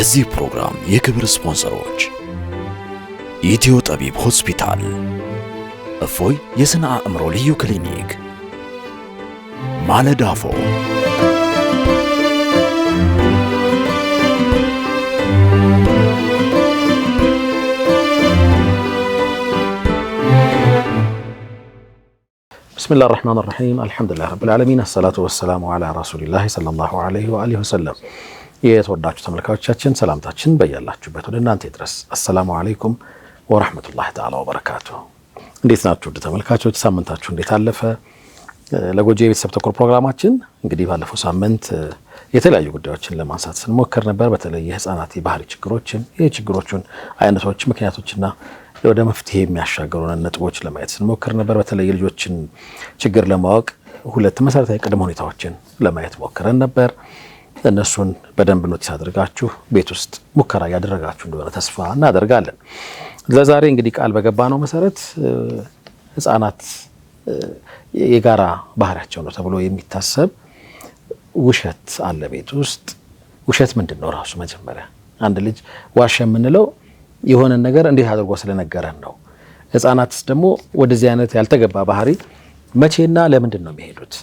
የዚህ ፕሮግራም የክብር ስፖንሰሮች ኢትዮ ጠቢብ ሆስፒታል፣ እፎይ የስነ አእምሮ ልዩ ክሊኒክ፣ ማለዳፎ፣ بسم الله الرحمن الرحيم الحمد لله رب العالمين الصلاة والسلام على رسول الله صلى الله عليه وآله وسلم የተወዳችሁ ተመልካቾቻችን ሰላምታችን በያላችሁበት ወደ እናንተ ይድረስ። አሰላሙ አለይኩም ወራህመቱላሂ ተዓላ ወበረካቱሁ። እንዴት ናችሁ ተመልካቾች? ሳምንታችሁ እንዴት አለፈ? ለጎጆ የቤተሰብ ተኮር ፕሮግራማችን እንግዲህ ባለፈው ሳምንት የተለያዩ ጉዳዮችን ለማንሳት ስንሞክር ነበር። በተለይ የህፃናት የባህሪ ችግሮችን፣ የችግሮቹን አይነቶች፣ ምክንያቶችና ወደ መፍትሄ የሚያሻገሩን ነጥቦች ለማየት ስንሞክር ነበር። በተለይ የልጆችን ችግር ለማወቅ ሁለት መሰረታዊ ቅድመ ሁኔታዎችን ለማየት ሞክረን ነበር። እነሱን በደንብ ኖቲስ አድርጋችሁ ቤት ውስጥ ሙከራ ያደረጋችሁ እንደሆነ ተስፋ እናደርጋለን። ለዛሬ እንግዲህ ቃል በገባነው መሰረት ህፃናት የጋራ ባህሪያቸው ነው ተብሎ የሚታሰብ ውሸት አለ ቤት ውስጥ። ውሸት ምንድነው ራሱ? መጀመሪያ አንድ ልጅ ዋሸ የምንለው የሆነ ነገር እንዴት አድርጎ ስለነገረን ነው። ህፃናትስ ደግሞ ወደዚህ አይነት ያልተገባ ባህሪ መቼና ለምንድን ነው የሚሄዱት?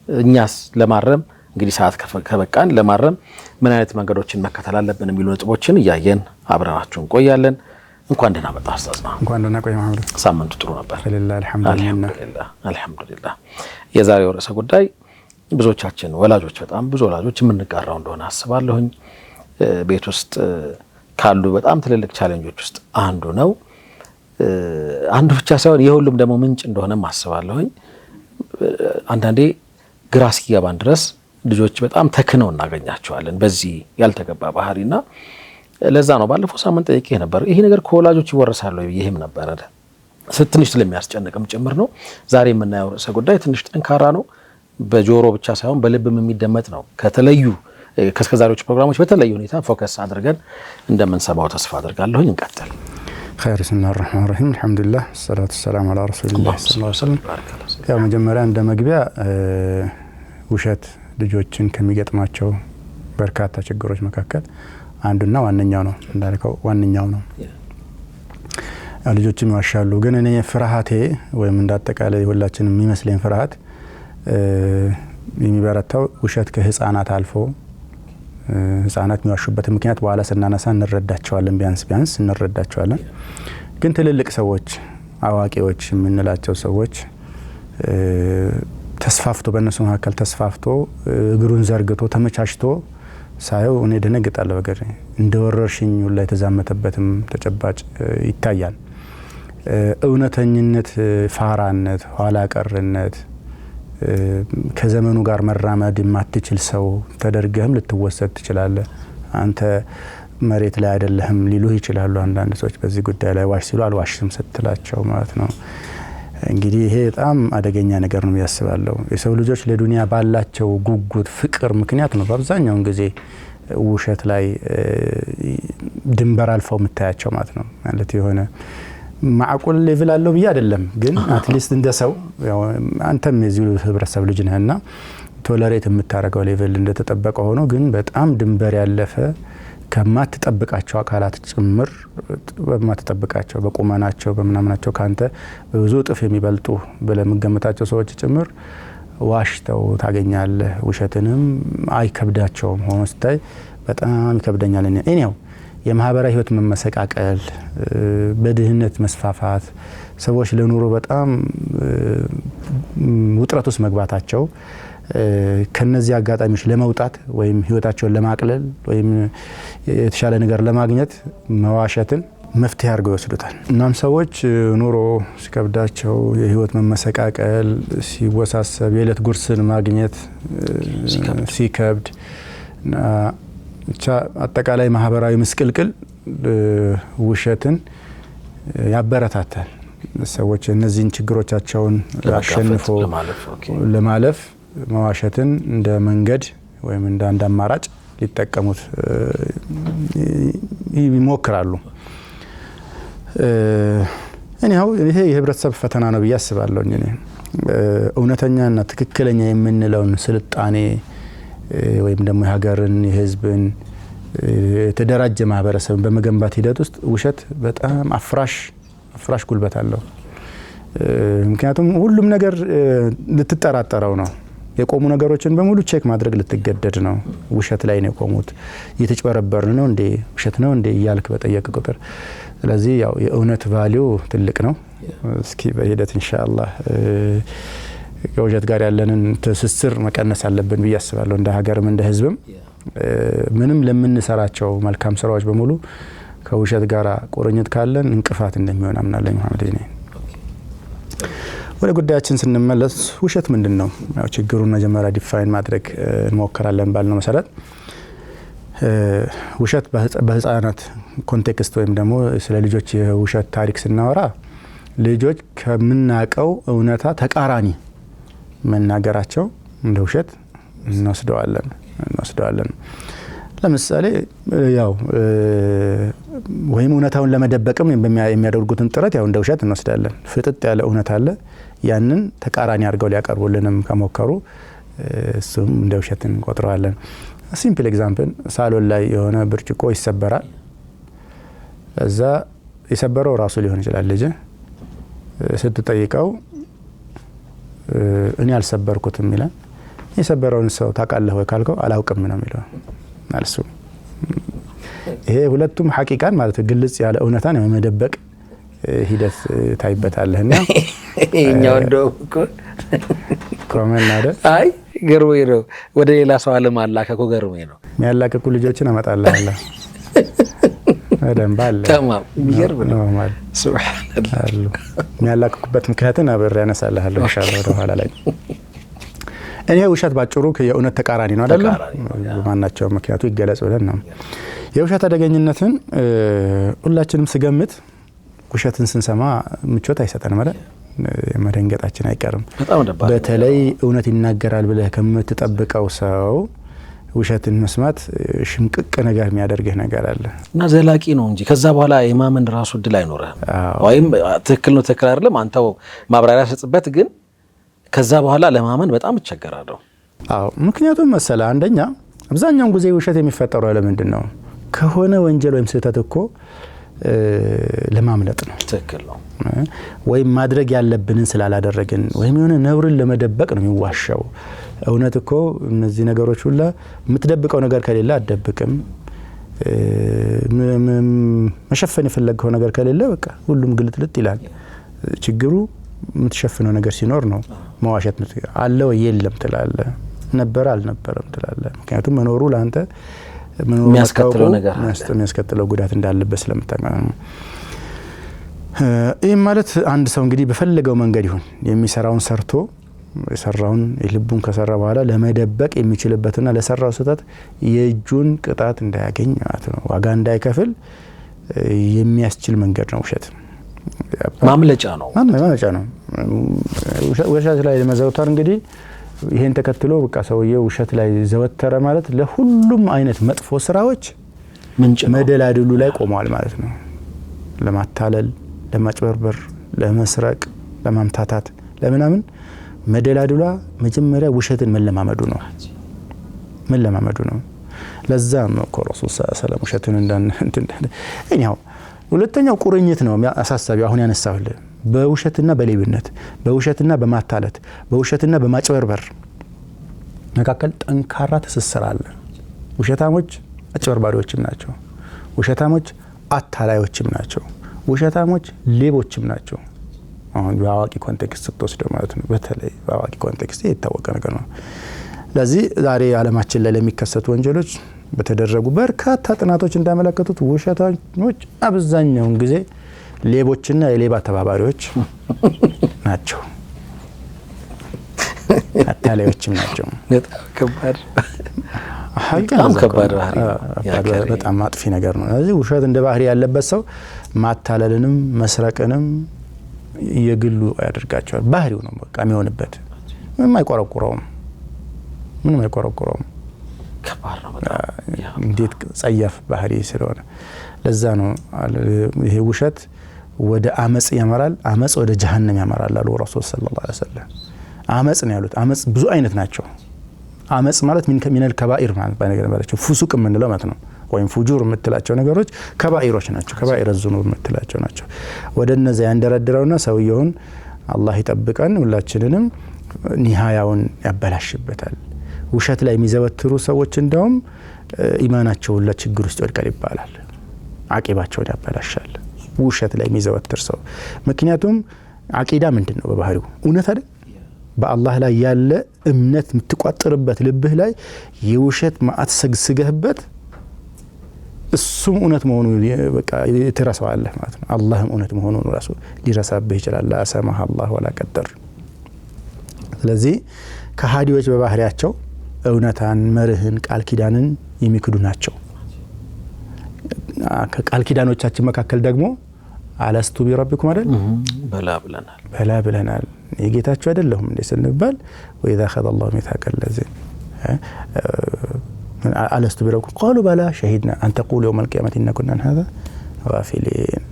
እኛስ ለማረም እንግዲህ ሰዓት ከበቃን ለማረም ምን አይነት መንገዶችን መከተል አለብን የሚሉ ነጥቦችን እያየን አብረናችሁ እንቆያለን። እንኳን ደህና መጣህ ኡስታዝና። እንኳን ደህና ቆይ መሐመድ። ሳምንቱ ጥሩ ነበር አልሐምዱሊላህ። የዛሬው ርዕሰ ጉዳይ ብዙዎቻችን ወላጆች፣ በጣም ብዙ ወላጆች የምንጋራው እንደሆነ አስባለሁኝ። ቤት ውስጥ ካሉ በጣም ትልልቅ ቻሌንጆች ውስጥ አንዱ ነው። አንዱ ብቻ ሳይሆን የሁሉም ደግሞ ምንጭ እንደሆነም አስባለሁኝ። አንዳንዴ ግራ እስኪገባን ድረስ ልጆች በጣም ተክነው እናገኛቸዋለን በዚህ ያልተገባ ባህሪና ለዛ ነው ባለፈው ሳምንት ጠይቄ ነበር፣ ይሄ ነገር ከወላጆች ይወረሳል ወይ ይሄም ነበር አይደል? ትንሽ ስለሚያስጨንቅም ጭምር ነው። ዛሬ የምናየው ርዕሰ ጉዳይ ትንሽ ጠንካራ ነው። በጆሮ ብቻ ሳይሆን በልብም የሚደመጥ ነው። ከተለዩ ከስከዛሬዎች ፕሮግራሞች በተለየ ሁኔታ ፎከስ አድርገን እንደምንሰማው ተስፋ አድርጋለሁኝ። እንቀጥል። خير بسم الله الرحمن الرحيم الحمد لله والصلاة والسلام على رسول الله صلى الله عليه وسلم። ያው መጀመሪያ እንደ መግቢያ ውሸት ልጆችን ከሚገጥማቸው በርካታ ችግሮች መካከል አንዱና ዋነኛው ነው። እንዳልከው ዋነኛው ነው። ልጆችም ይዋሻሉ። ግን እኔ ፍርሃቴ ወይም እንዳጠቃላይ ሁላችንም የሚመስለኝ ፍርሃት የሚበረታው ውሸት ከህፃናት አልፎ ህፃናት የሚዋሹበት ምክንያት በኋላ ስናነሳ እንረዳቸዋለን፣ ቢያንስ እንረዳቸዋለን። ግን ትልልቅ ሰዎች፣ አዋቂዎች የምንላቸው ሰዎች ተስፋፍቶ በእነሱ መካከል ተስፋፍቶ እግሩን ዘርግቶ ተመቻችቶ ሳየው እኔ ደነግጣለሁ። ነገር እንደ ወረርሽኝ ላይ የተዛመተበትም ተጨባጭ ይታያል። እውነተኝነት፣ ፋራነት፣ ኋላ ቀርነት፣ ከዘመኑ ጋር መራመድ የማትችል ሰው ተደርገህም ልትወሰድ ትችላለህ። አንተ መሬት ላይ አይደለህም ሊሉህ ይችላሉ አንዳንድ ሰዎች በዚህ ጉዳይ ላይ ዋሽ ሲሉ አልዋሽም ስትላቸው ማለት ነው። እንግዲህ ይሄ በጣም አደገኛ ነገር ነው ያስባለሁ። የሰው ልጆች ለዱንያ ባላቸው ጉጉት፣ ፍቅር ምክንያት ነው በአብዛኛው ጊዜ ውሸት ላይ ድንበር አልፈው የምታያቸው ማለት ነው። ማለት የሆነ ማዕቁል ሌቭል አለው ብዬ አይደለም፣ ግን አትሊስት እንደሰው ያው አንተም የዚህ ህብረተሰብ ልጅ ነህና ቶለሬት የምታረገው ሌቭል እንደተጠበቀ ሆኖ ግን በጣም ድንበር ያለፈ ከማትጠብቃቸው አካላት ጭምር በማትጠብቃቸው በቁመናቸው በመናምናቸው ካንተ በብዙ እጥፍ የሚበልጡ በለምገመታቸው ሰዎች ጭምር ዋሽተው ታገኛለህ። ውሸትንም አይከብዳቸውም። ሆኖ ስታይ በጣም ይከብደኛል። እኔው የማህበራዊ ህይወት መመሰቃቀል፣ በድህነት መስፋፋት፣ ሰዎች ለኑሮ በጣም ውጥረት ውስጥ መግባታቸው ከነዚህ አጋጣሚዎች ለመውጣት ወይም ህይወታቸውን ለማቅለል ወይም የተሻለ ነገር ለማግኘት መዋሸትን መፍትሄ አድርገው ይወስዱታል። እናም ሰዎች ኑሮ ሲከብዳቸው፣ የህይወት መመሰቃቀል ሲወሳሰብ፣ የዕለት ጉርስን ማግኘት ሲከብድ ብቻ አጠቃላይ ማህበራዊ ምስቅልቅል ውሸትን ያበረታታል። ሰዎች እነዚህን ችግሮቻቸውን አሸንፎ ለማለፍ መዋሸትን እንደ መንገድ ወይም እንደ አንድ አማራጭ ሊጠቀሙት ይሞክራሉ። ይሄ የህብረተሰብ ፈተና ነው ብዬ አስባለሁ። እውነተኛና ትክክለኛ የምንለውን ስልጣኔ ወይም ደግሞ የሀገርን የህዝብን የተደራጀ ማህበረሰብ በመገንባት ሂደት ውስጥ ውሸት በጣም አፍራሽ ጉልበት አለው። ምክንያቱም ሁሉም ነገር ልትጠራጠረው ነው። የቆሙ ነገሮችን በሙሉ ቼክ ማድረግ ልትገደድ ነው። ውሸት ላይ ነው የቆሙት። እየተጭበረበርን ነው እንዴ ውሸት ነው እንዴ እያልክ በጠየቅ ቁጥር ስለዚህ ያው የእውነት ቫልዩ ትልቅ ነው። እስኪ በሂደት ኢንሻአላህ ከውሸት ጋር ያለንን ትስስር መቀነስ አለብን ብዬ አስባለሁ። እንደ ሀገርም እንደ ህዝብም ምንም ለምንሰራቸው መልካም ስራዎች በሙሉ ከውሸት ጋር ቁርኝት ካለን እንቅፋት እንደሚሆን አምናለሁ። መሐመድ ነኝ። ወደ ጉዳያችን ስንመለስ ውሸት ምንድነው? ያው ችግሩን መጀመሪያ ዲፋይን ማድረግ እንሞክራለን ባልነው መሰረት ውሸት በህፃናት ኮንቴክስት ወይም ደግሞ ስለ ልጆች የውሸት ታሪክ ስናወራ ልጆች ከምናቀው እውነታ ተቃራኒ መናገራቸው እንደ ውሸት እንወስደዋለን። ለምሳሌ ያው ወይም እውነታውን ለመደበቅም የሚያደርጉትን ጥረት ያው እንደ ውሸት እንወስዳለን። ፍጥጥ ያለ እውነት አለ፣ ያንን ተቃራኒ አድርገው ሊያቀርቡልንም ከሞከሩ እሱም እንደ ውሸት እንቆጥረዋለን። ሲምፕል ኤግዛምፕል፣ ሳሎን ላይ የሆነ ብርጭቆ ይሰበራል። እዛ የሰበረው ራሱ ሊሆን ይችላል። ልጅ ስትጠይቀው እኔ አልሰበርኩትም ይላል። የሰበረውን ሰው ታውቃለህ ወይ ካልከው አላውቅም ነው የሚለው ማለት ነው። ይሄ ሁለቱም ሐቂቃን ማለት ግልጽ ያለ እውነታን የመደበቅ ሂደት ታይበታለህና እኛው እንደው ኮመን አይደል? አይ ገርሞኝ ነው። ወደ ሌላ ሰው ዓለም አላከኩ ገርሞኝ ነው። የሚያላቅቁ ልጆችን አመጣልሃለሁ። ደንባለ ተማም ይገርም ነው ማለት ሱብሃንአላህ። የሚያላቅቁበት ምክንያትን አብሬ ያነሳልሃለሁ ኢንሻአላህ ወደ ኋላ ላይ። እኔ ውሸት ባጭሩ የእውነት ተቃራኒ ነው አይደል? ማናቸው ምክንያቱ ይገለጽ ብለን ነው። የውሸት አደገኝነትን ሁላችንም ስገምት ውሸትን ስንሰማ ምቾት አይሰጠንም አይደል? መደንገጣችን አይቀርም። በተለይ እውነት ይናገራል ብለህ ከምትጠብቀው ሰው ውሸትን መስማት ሽምቅቅ ነገር የሚያደርግህ ነገር አለ እና ዘላቂ ነው እንጂ ከዛ በኋላ የማመን ራሱ እድል አይኖርህም። ወይም ትክክል ነው ትክክል አይደለም አንተው ማብራሪያ ሰጥበት፣ ግን ከዛ በኋላ ለማመን በጣም እቸገራለሁ። አዎ ምክንያቱም መሰለ አንደኛ አብዛኛውን ጊዜ ውሸት የሚፈጠረው ለምንድን ነው? ከሆነ ወንጀል ወይም ስህተት እኮ ለማምለጥ ነው። ትክክል ነው። ወይም ማድረግ ያለብንን ስላላደረግን ወይም የሆነ ነውርን ለመደበቅ ነው የሚዋሻው። እውነት እኮ እነዚህ ነገሮች ሁላ የምትደብቀው ነገር ከሌለ አትደብቅም። መሸፈን የፈለግከው ነገር ከሌለ በቃ ሁሉም ግልጥልጥ ይላል። ችግሩ የምትሸፍነው ነገር ሲኖር ነው መዋሸት አለ ወይ የለም ትላለህ፣ ነበረ አልነበረም ትላለህ። ምክንያቱም መኖሩ ለአንተ የሚያስከትለው ጉዳት እንዳለበት ስለምታውቅ ነው። ይህ ማለት አንድ ሰው እንግዲህ በፈለገው መንገድ ይሁን የሚሰራውን ሰርቶ የሰራውን የልቡን ከሰራ በኋላ ለመደበቅ የሚችልበትና ለሰራው ስህተት የእጁን ቅጣት እንዳያገኝ ማለት ነው፣ ዋጋ እንዳይከፍል የሚያስችል መንገድ ነው ውሸት። ማምለጫ ነው። ውሸት ላይ መዘውተር እንግዲህ ይሄን ተከትሎ በቃ ሰውየው ውሸት ላይ ዘወተረ ማለት ለሁሉም አይነት መጥፎ ስራዎች ምንጭ መደላድሉ ላይ ቆሟል ማለት ነው። ለማታለል፣ ለማጭበርበር፣ ለመስረቅ፣ ለማምታታት፣ ለምናምን መደላድሏ መጀመሪያ ውሸትን መለማመዱ ነው። ለዛም ነው ረሱል ሰለላሁ ዐለይሂ ወሰለም ውሸትን እኛው ሁለተኛው ቁርኝት ነው አሳሳቢው። አሁን ያነሳሁልህ በውሸትና በሌብነት፣ በውሸትና በማታለት፣ በውሸትና በማጭበርበር መካከል ጠንካራ ትስስር አለ። ውሸታሞች አጭበርባሪዎችም ናቸው። ውሸታሞች አታላዮችም ናቸው። ውሸታሞች ሌቦችም ናቸው። አሁን በአዋቂ ኮንቴክስት ስትወስደው ማለት ነው። በተለይ በአዋቂ ኮንቴክስት የታወቀ ነገር ነው። ለዚህ ዛሬ ዓለማችን ላይ ለሚከሰቱ ወንጀሎች በተደረጉ በርካታ ጥናቶች እንዳመለከቱት ውሸታሞች አብዛኛውን ጊዜ ሌቦችና የሌባ ተባባሪዎች ናቸው። አታላዮችም ናቸው። በጣም አጥፊ ነገር ነው። ስለዚህ ውሸት እንደ ባህሪ ያለበት ሰው ማታለልንም መስረቅንም የግሉ ያደርጋቸዋል። ባህሪው ነው በቃ የሚሆንበት። ምንም አይቆረቁረውም። ከባድ ነው። እንዴት ጸያፍ ባህሪ ስለሆነ ለዛ ነው ይሄ ውሸት ወደ አመጽ ያመራል፣ አመጽ ወደ ጀሃነም ያመራል አሉ ረሱል ሰለላሁ ዐለይሂ ወሰለም። አመጽ ነው ያሉት። አመጽ ብዙ አይነት ናቸው። አመጽ ማለት ሚነል ከባኢር ማለት በነገራችን ፉሱቅ የምንለው ማለት ነው። ወይም ፉጁር የምትላቸው ነገሮች ከባኢሮች ናቸው። ከባኢረ ዙኑብ የምትላቸው ናቸው። ወደ እነዚያ ያንደረድረውና ሰውየውን አላህ ይጠብቀን ሁላችንንም ኒሃያውን ያበላሽበታል። ውሸት ላይ የሚዘወትሩ ሰዎች እንደውም ኢማናቸው ለችግር ውስጥ ይወድቃል ይባላል። አቂባቸውን ያበላሻል ውሸት ላይ የሚዘወትር ሰው። ምክንያቱም አቂዳ ምንድነው? በባህሪው እውነት አይደል? በአላህ ላይ ያለ እምነት የምትቋጥርበት ልብህ ላይ የውሸት ማአት ሰግስገህበት እሱም እውነት መሆኑ በቃ ትረሳዋለህ ማለት ነው። አላህም እውነት መሆኑን ራሱ ሊረሳብህ ይችላል። ላ ሰማህ አላህ ወላ ቀደር። ስለዚህ ከሃዲዎች በባህሪያቸው እውነታን፣ መርህን፣ ቃል ኪዳንን የሚክዱ ናቸው። ከቃል ኪዳኖቻችን መካከል ደግሞ አለስቱ ቢረቢኩም አይደል? በላ ብለናል የጌታችሁ አይደለሁም እንዴ ስንባል ወኢዛ ኸዘ አላሁ ሚሳቀ ለዚነ አለስቱ ቢረቢኩም ቃሉ በላ ሸሂድና አን ተቁሉ የውመል ቂያመቲ ኢና ኩና አን ሃዛ ጋፊሊን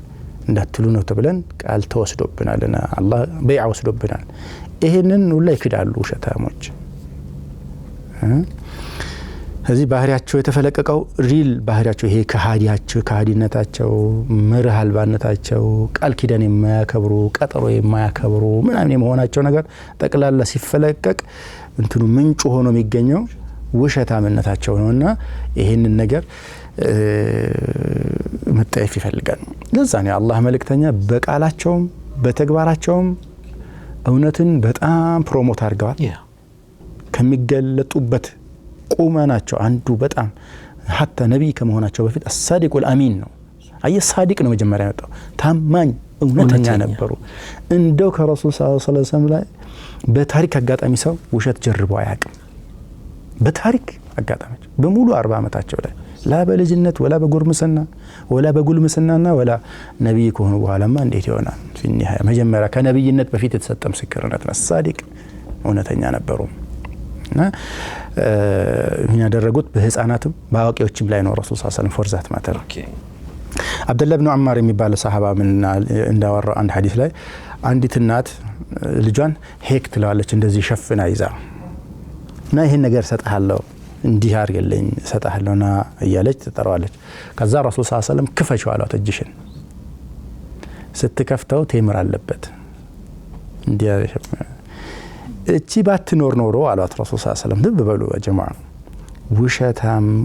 እንዳትሉ ነው ተብለን ቃል ተወስዶብናልና አላህ በይዓ ወስዶብናል። ይሄንን ሁላ ይክዳሉ ውሸታሞች። ስለዚህ ባህሪያቸው የተፈለቀቀው ሪል ባህሪያቸው ይሄ ከሃዲነታቸው፣ መርህ አልባነታቸው፣ ቃል ኪዳን የማያከብሩ፣ ቀጠሮ የማያከብሩ ምናምን የመሆናቸው ነገር ጠቅላላ ሲፈለቀቅ እንትኑ ምንጩ ሆኖ የሚገኘው ውሸታምነታቸው ነውና ይሄንን ነገር መጠየፍ ይፈልጋል። ለዛ ነው አላህ መልእክተኛ በቃላቸውም በተግባራቸውም እውነትን በጣም ፕሮሞት አድርገዋል። ከሚገለጡበት ቁመናቸው አንዱ በጣም ሀታ ነቢይ ከመሆናቸው በፊት አሳዲቁል አሚን ነው። አየ ሳዲቅ ነው መጀመሪያ የመጣው ታማኝ እውነተኛ ነበሩ። እንደው ከረሱል ሰለላሁ ዐለይሂ ወሰለም ላይ በታሪክ አጋጣሚ ሰው ውሸት ጀርቦ አያውቅም። በታሪክ አጋጣሚ በሙሉ 40 ዓመታቸው ላይ ላ በልጅነት ወላ በጉርምስና ወላ በጉልምስናና ወላ ነቢይ ከሆኑ በኋላማ እንዴት ይሆናል? ፊኒሃያ መጀመሪያ ከነቢይነት በፊት የተሰጠ ምስክርነት ነው። ሳዲቅ እውነተኛ ነበሩ እና ይህን ያደረጉት በህፃናትም በአዋቂዎችም ላይ ነው። ረሱል ሰለላሁ ዐለይሂ ወሰለም ፎርዛት ማተር አብዱላህ ብኑ ዐማር የሚባል ሰሃባ ምን እንዳወራው አንድ ሐዲስ ላይ አንዲት እናት ልጇን ሄክ ትለዋለች እንደዚህ ሸፍና ይዛ እና ይሄን ነገር ሰጣለሁ እንዲህ አርገልኝ ሰጣለሁና እያለች ትጠራዋለች። ከዛ ረሱል ሰለላሁ ዐለይሂ ወሰለም ክፈችው አሏት። እጅሽን ስትከፍተው ቴምር አለበት እንዲህ እቺ ባትኖር ኖሮ አሏት ረሱል ሰለላሁ ዐለይሂ ወሰለም። ልብ በሉ ጀማዓ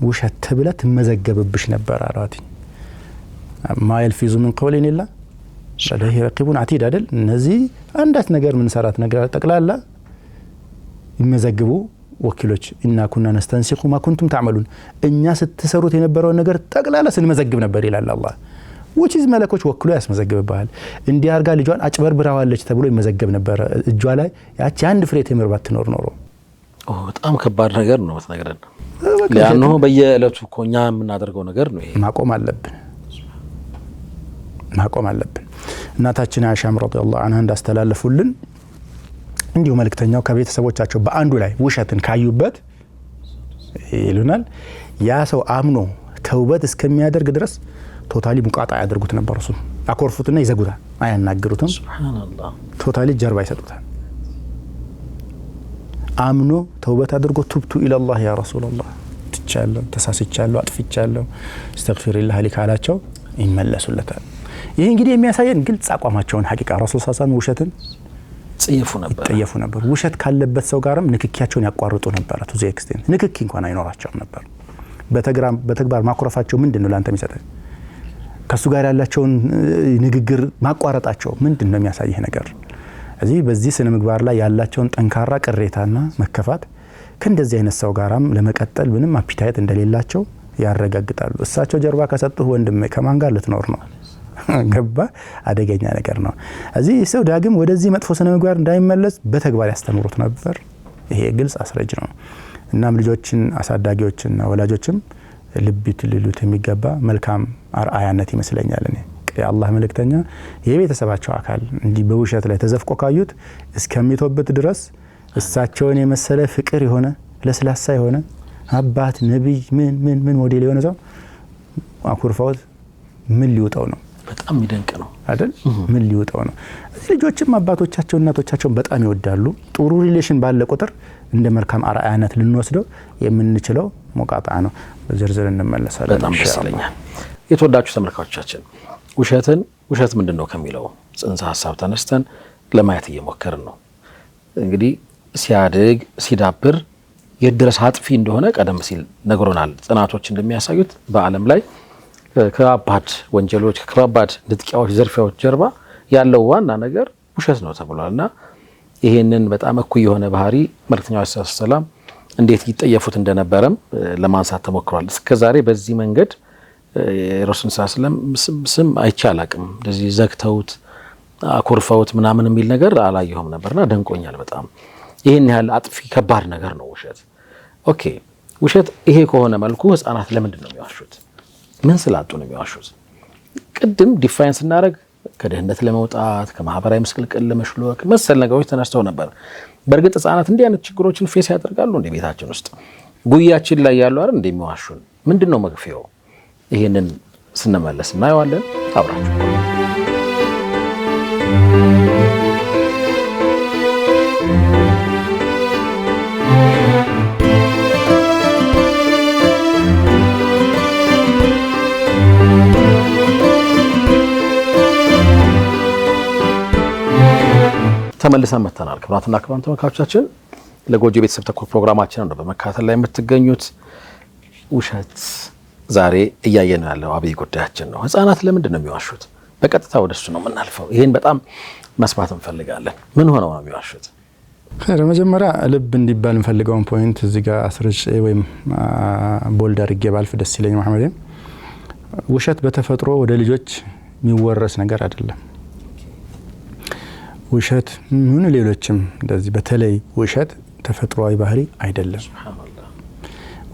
ውሸት ተብላ ትመዘገብብሽ ነበር አሏት። ማ የልፊዙ ምን ቀውሊን ኢላ ለደይሂ ረቂቡን አቲድ አይደል? እነዚህ አንዳች ነገር ምን ሰራት ነገር ጠቅላላ ይመዘግቡ ወኪሎች ኢና ኩና ነስተንሲኹ ማ ኩንቱም ተዕመሉን እኛ ስትሰሩት የነበረው ነገር ጠቅላላ ስንመዘግብ ነበር ይላል አላህ። ወጪዝ መለኮች ወክሎ ያስመዘግብባል። እንዲህ አርጋ ልጇን አጭበርብራዋለች ተብሎ ይመዘገብ ነበር እጇ ላይ ያቺ አንድ ፍሬ ቴምር ባትኖር ኖሮ። በጣም ከባድ ነገር ነው ማለት ነው። በየዕለቱ ኮኛ የምናደርገው ነገር ነው። ይሄ ማቆም አለብን። እናታችን አይሻም ረዲየላሁ ዐንሃ እንዳስተላለፉልን እንዲሁ መልእክተኛው ከቤተሰቦቻቸው በአንዱ ላይ ውሸትን ካዩበት ይሉናል ያ ሰው አምኖ ተውበት እስከሚያደርግ ድረስ ቶታሊ ሙቃጣ ያደርጉት ነበር። እሱ አኮርፉትና ይዘጉታል፣ አያናግሩትም። ሱብሃንአላህ ቶታሊ ጀርባ ይሰጡታል። አምኖ ተውበት አድርጎ ቱብቱ ኢላላህ ያ ረሱላህ ትቻለሁ፣ ተሳስቻለሁ፣ አጥፍቻለሁ አስተግፊሩላህ ሊካላቸው ይመለሱለታል። ይሄ እንግዲህ የሚያሳየን ግልጽ አቋማቸውን ሐቂቃ ረሱል ሰለላሁ ዐለይሂ ወሰለም ውሸትን ይጠየፉ ነበር። ውሸት ካለበት ሰው ጋርም ንክኪያቸውን ያቋርጡ ነበር። ቱ ዘ ኤክስቴንት ንክኪ እንኳን አይኖራቸውም ነበር። በተግባር ማኩረፋቸው ምንድነው ላንተ የሚሰጠው? ከሱ ጋር ያላቸውን ንግግር ማቋረጣቸው ምንድነው የሚያሳይህ ነገር? እዚህ በዚህ ስነ ምግባር ላይ ያላቸውን ጠንካራ ቅሬታና መከፋት ከእንደዚህ አይነት ሰው ጋራም ለመቀጠል ምንም አፒታይት እንደሌላቸው ያረጋግጣሉ። እሳቸው ጀርባ ከሰጡህ ወንድም ከማን ጋር ልትኖር ነው? ገባ? አደገኛ ነገር ነው። እዚህ ሰው ዳግም ወደዚህ መጥፎ ስነ ምግባር እንዳይመለስ በተግባር ያስተምሩት ነበር። ይሄ ግልጽ አስረጅ ነው። እናም ልጆችን አሳዳጊዎችና ወላጆችም ልብ ሊሉት የሚገባ መልካም አርአያነት ይመስለኛል። እኔ የአላህ መልእክተኛ የቤተሰባቸው አካል እንዲህ በውሸት ላይ ተዘፍቆ ካዩት እስከሚተውበት ድረስ እሳቸውን የመሰለ ፍቅር የሆነ ለስላሳ የሆነ አባት ነብይ ምን ሞዴል የሆነ ሰው አኩርፈውት ምን ሊውጣው ነው? በጣም የሚደንቅ ነው አይደል? ምን ሊወጣው ነው? ልጆችም አባቶቻቸው እናቶቻቸውን በጣም ይወዳሉ። ጥሩ ሪሌሽን ባለ ቁጥር እንደ መልካም አርአያነት ልንወስደው የምንችለው ሙቃጣ ነው። በዝርዝር እንመለሳለን። በጣም ደስ ይለኛል። የተወዳችሁ ተመልካቾቻችን ውሸት ምንድነው ከሚለው ጽንሰ ሐሳብ ተነስተን ለማየት እየሞከርን ነው። እንግዲህ ሲያድግ ሲዳብር የድረስ አጥፊ እንደሆነ ቀደም ሲል ነግሮናል። ጥናቶች እንደሚያሳዩት በዓለም ላይ ከባባድ ወንጀሎች፣ ከባባድ ንጥቂያዎች፣ ዝርፊያዎች ጀርባ ያለው ዋና ነገር ውሸት ነው ተብሏልና ይሄንን በጣም እኩይ የሆነ ባህሪ መልእክተኛው ሰላም እንዴት ይጠየፉት እንደነበረም ለማንሳት ተሞክሯል። እስከዛሬ በዚህ መንገድ የረሱል ሰለም ስም አይቼ አላቅም። እንደዚህ ዘግተውት አኩርፈውት ምናምን የሚል ነገር አላየሁም ነበርና ደንቆኛል በጣም። ይሄን ያህል አጥፊ ከባድ ነገር ነው ውሸት። ኦኬ ውሸት ይሄ ከሆነ መልኩ ህፃናት ለምንድን ነው የሚዋሹት? ምን ስላጡ ነው የሚዋሹት? ቅድም ዲፋይን ስናደርግ ከድህነት ለመውጣት ከማህበራዊ ምስቅልቅል ለመሽሎክ መሰል ነገሮች ተነስተው ነበር። በእርግጥ ህፃናት እንዲህ አይነት ችግሮችን ፌስ ያደርጋሉ እንደ ቤታችን ውስጥ ጉያችን ላይ ያሉ አይደል እንደሚዋሹን? ምንድነው መግፊያው? ይሄንን ስንመለስ እናየዋለን። አብራችሁ ተመልሰን መተናል። ክቡራትና ክቡራን ተመልካቾቻችን ለጎጆ ቤተሰብ ተኮር ፕሮግራማችን ነው በመካተል ላይ የምትገኙት። ውሸት ዛሬ እያየን ያለው አብይ ጉዳያችን ነው። ህፃናት ለምንድን ነው የሚዋሹት? በቀጥታ ወደሱ ነው የምናልፈው። ይሄን በጣም መስማት እንፈልጋለን። ምን ሆነው ነው የሚዋሹት? መጀመሪያ ልብ እንዲባል እንፈልገውን ፖይንት እዚህ ጋር አስርጬ ወይም ቦልድ አድርጌ ባልፍ ደስ ይለኝ። መሐመድ ውሸት በተፈጥሮ ወደ ልጆች የሚወረስ ነገር አይደለም። ውሸት ምን ሌሎችም እንደዚህ በተለይ ውሸት ተፈጥሯዊ ባህሪ አይደለም።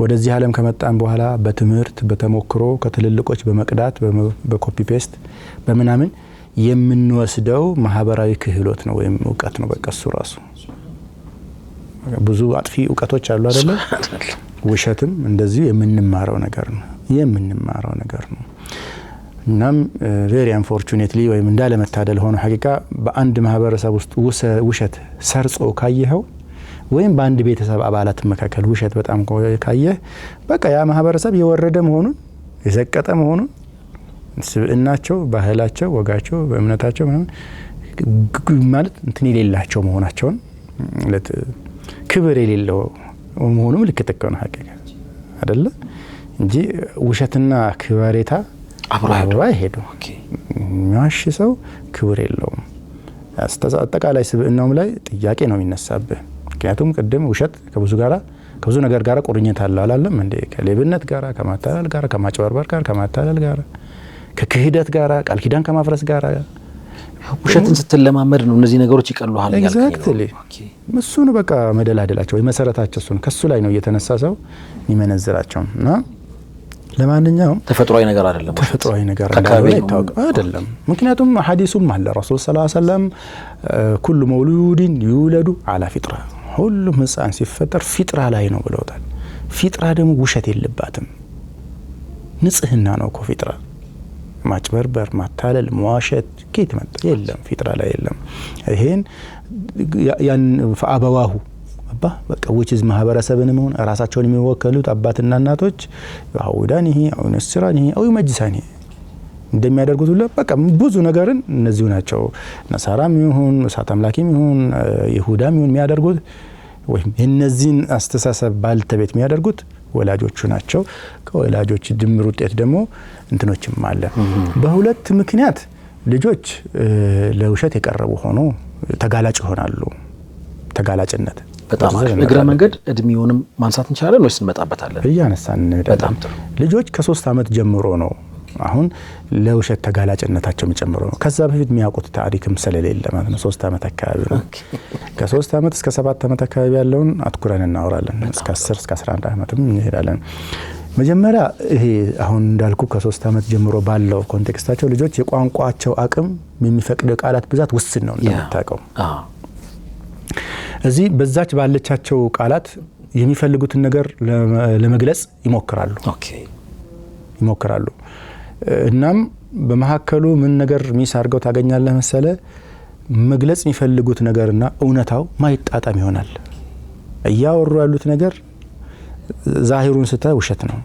ወደዚህ ዓለም ከመጣን በኋላ በትምህርት በተሞክሮ ከትልልቆች በመቅዳት በኮፒ ፔስት በመናምን የምንወስደው ማህበራዊ ክህሎት ነው ወይም እውቀት ነው። በቃ እሱ ራሱ ብዙ አጥፊ እውቀቶች አሉ አይደለ? ውሸትም እንደዚህ የምንማረው ነገር ነው። እናም ቬሪ አንፎርቹኔትሊ ወይም እንዳለመታደል ሆኖ ሐቂቃ በአንድ ማህበረሰብ ውስጥ ውሸት ሰርጾ ካየኸው ወይም በአንድ ቤተሰብ አባላት መካከል ውሸት በጣም ካየህ በቃ ያ ማህበረሰብ የወረደ መሆኑን የዘቀጠ መሆኑን ስብዕናቸው፣ ባህላቸው፣ ወጋቸው፣ በእምነታቸው ማለት እንትን የሌላቸው መሆናቸውን ክብር የሌለው መሆኑ ምልክት ነው ሐቂቃ አይደለ እንጂ ውሸትና ክብሬታ አብሮ አይሄዱ። የሚዋሽ ሰው ክብር የለውም። አጠቃላይ ስብዕናውም ላይ ጥያቄ ነው የሚነሳብህ። ምክንያቱም ቅድም ውሸት ከብዙ ነገር ጋር ቁርኝት አለው አላለም እንዴ? ከሌብነት ጋር፣ ከማታለል ጋር፣ ከማጭበርበር ጋር፣ ከማታለል ጋር፣ ከክህደት ጋር፣ ቃል ኪዳን ከማፍረስ ጋር ውሸትን ስትለማመድ ነው እነዚህ ነገሮች ይቀሉሃል ያልከኝ ነው። ኤግዛክትሊ እሱ ነው በቃ መደላደላቸው ወይ መሰረታቸው እሱ ነው። ከሱ ላይ ነው እየተነሳ ሰው የሚመነዝራቸው እና ለማንኛውም ተፈጥሯዊ ነገር አይደለም። ተፈጥሯዊ ነገር አይደለም። ምክንያቱም ሐዲሱም አለ ረሱል ሰለላሁ ዐለይሂ ወሰለም ኩሉ መውሉድን ይውለዱ አላ ፊጥራ፣ ሁሉም ህፃን ሲፈጠር ፊጥራ ላይ ነው ብለውታል። ፊጥራ ደግሞ ውሸት የለባትም። ንጽህና ነው እኮ ፊጥራ። ማጭበርበር፣ ማታለል፣ መዋሸት ከየት መጣ? የለም፣ ፊጥራ ላይ የለም። ይሄን ያን ፈአበዋሁ በቃ ውጭዝ ማህበረሰብን መሆን ራሳቸውን የሚወከሉት አባትና እናቶች ያውዳን ይሄ አው ነስራን ይሄ አው መጅሳን ይሄ እንደሚያደርጉት ሁሉ በቃ ብዙ ነገርን እነዚሁ ናቸው። ነሳራም ይሁን እሳት አምላኪም ይሁን ይሁዳም ይሁን የሚያደርጉት ወይም እነዚህን አስተሳሰብ ባልተቤት የሚያደርጉት ወላጆቹ ናቸው። ከወላጆች ድምር ውጤት ደግሞ እንትኖችም አለ። በሁለት ምክንያት ልጆች ለውሸት የቀረቡ ሆኖ ተጋላጭ ይሆናሉ። ተጋላጭነት በጣም እግረ መንገድ እድሜውንም ማንሳት እንችላለን ወይስ እንመጣበታለን? እያነሳን በጣም ልጆች ከ3 ዓመት ጀምሮ ነው አሁን ለውሸት ተጋላጭነታቸው የሚጨምረው ነው። ከዛ በፊት የሚያውቁት ታሪክም ስለሌለ ማለት ነው። 3 ዓመት አካባቢ ነው። ከ3 ዓመት እስከ 7 ዓመት አካባቢ ያለውን አትኩረን እናወራለን። እስከ 10 እስከ 11 ዓመትም እንሄዳለን። መጀመሪያ ይሄ አሁን እንዳልኩ ከ3 ዓመት ጀምሮ ባለው ኮንቴክስታቸው ልጆች የቋንቋቸው አቅም የሚፈቅደው ቃላት ብዛት ውስን ነው እንደምታውቀው። እዚህ በዛች ባለቻቸው ቃላት የሚፈልጉትን ነገር ለመግለጽ ይሞክራሉ። እናም በመሐከሉ ምን ነገር ሚስ አድርገው ታገኛለህ መሰለ መግለጽ የሚፈልጉት ነገርና እውነታው ማይጣጣም ይሆናል። እያወሩ ያሉት ነገር ዛሂሩን ስተ ውሸት ነው።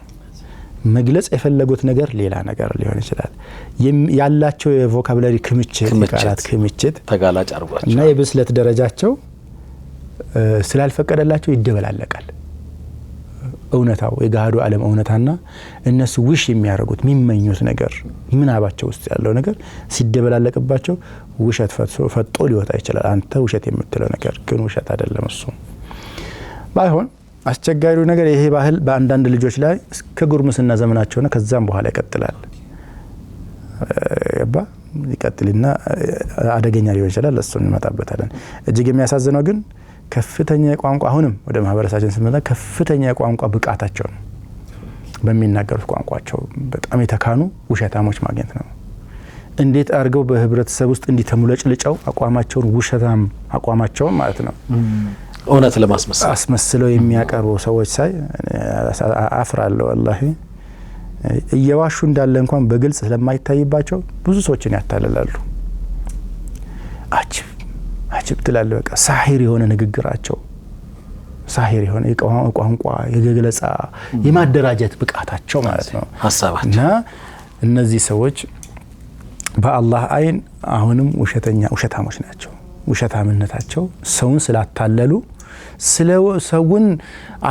መግለጽ የፈለጉት ነገር ሌላ ነገር ሊሆን ይችላል። ያላቸው የቮካቡላሪ ክምችት ተጋላጭ አርጓቸው እና የብስለት ደረጃቸው ስላልፈቀደላቸው ይደበላለቃል። እውነታው የጋዱ ዓለም እውነታና እነሱ ውሽ የሚያደርጉት የሚመኙት ነገር ምናባቸው ውስጥ ያለው ነገር ሲደበላለቅባቸው ውሸት ፈጦ ሊወጣ ይችላል። አንተ ውሸት የምትለው ነገር ግን ውሸት አይደለም። እሱ ባይሆን አስቸጋሪው ነገር ይሄ ባህል በአንዳንድ ልጆች ላይ እስከ ጉርምስና ዘመናቸውና ከዛም በኋላ ይቀጥላል። ይቀጥልና አደገኛ ሊሆን ይችላል። እሱን እንመጣበታለን። እጅግ የሚያሳዝነው ግን ከፍተኛ ቋንቋ አሁንም ወደ ማህበረሰባችን ስንመጣ ከፍተኛ ቋንቋ ብቃታቸው ነው። በሚናገሩት ቋንቋቸው በጣም የተካኑ ውሸታሞች ማግኘት ነው። እንዴት አድርገው በህብረተሰብ ውስጥ እንዲተሙለጭልጨው አቋማቸውን ውሸታም አቋማቸውን ማለት ነው እውነት ለማስመሰል አስመስለው የሚያቀርቡ ሰዎች ሳይ አፍራለሁ። ወላሂ እየዋሹ እንዳለ እንኳን በግልጽ ስለማይታይባቸው ብዙ ሰዎችን ያታልላሉ። አጅብ ትላለህ። በቃ ሳሂር የሆነ ንግግራቸው ሳሂር የሆነ ቋንቋ የገለጻ የማደራጀት ብቃታቸው ማለት ነው ሐሳባቸው እና እነዚህ ሰዎች በአላህ አይን አሁንም ውሸታሞች ናቸው። ውሸታምነታቸው ሰውን ስላታለሉ ሰውን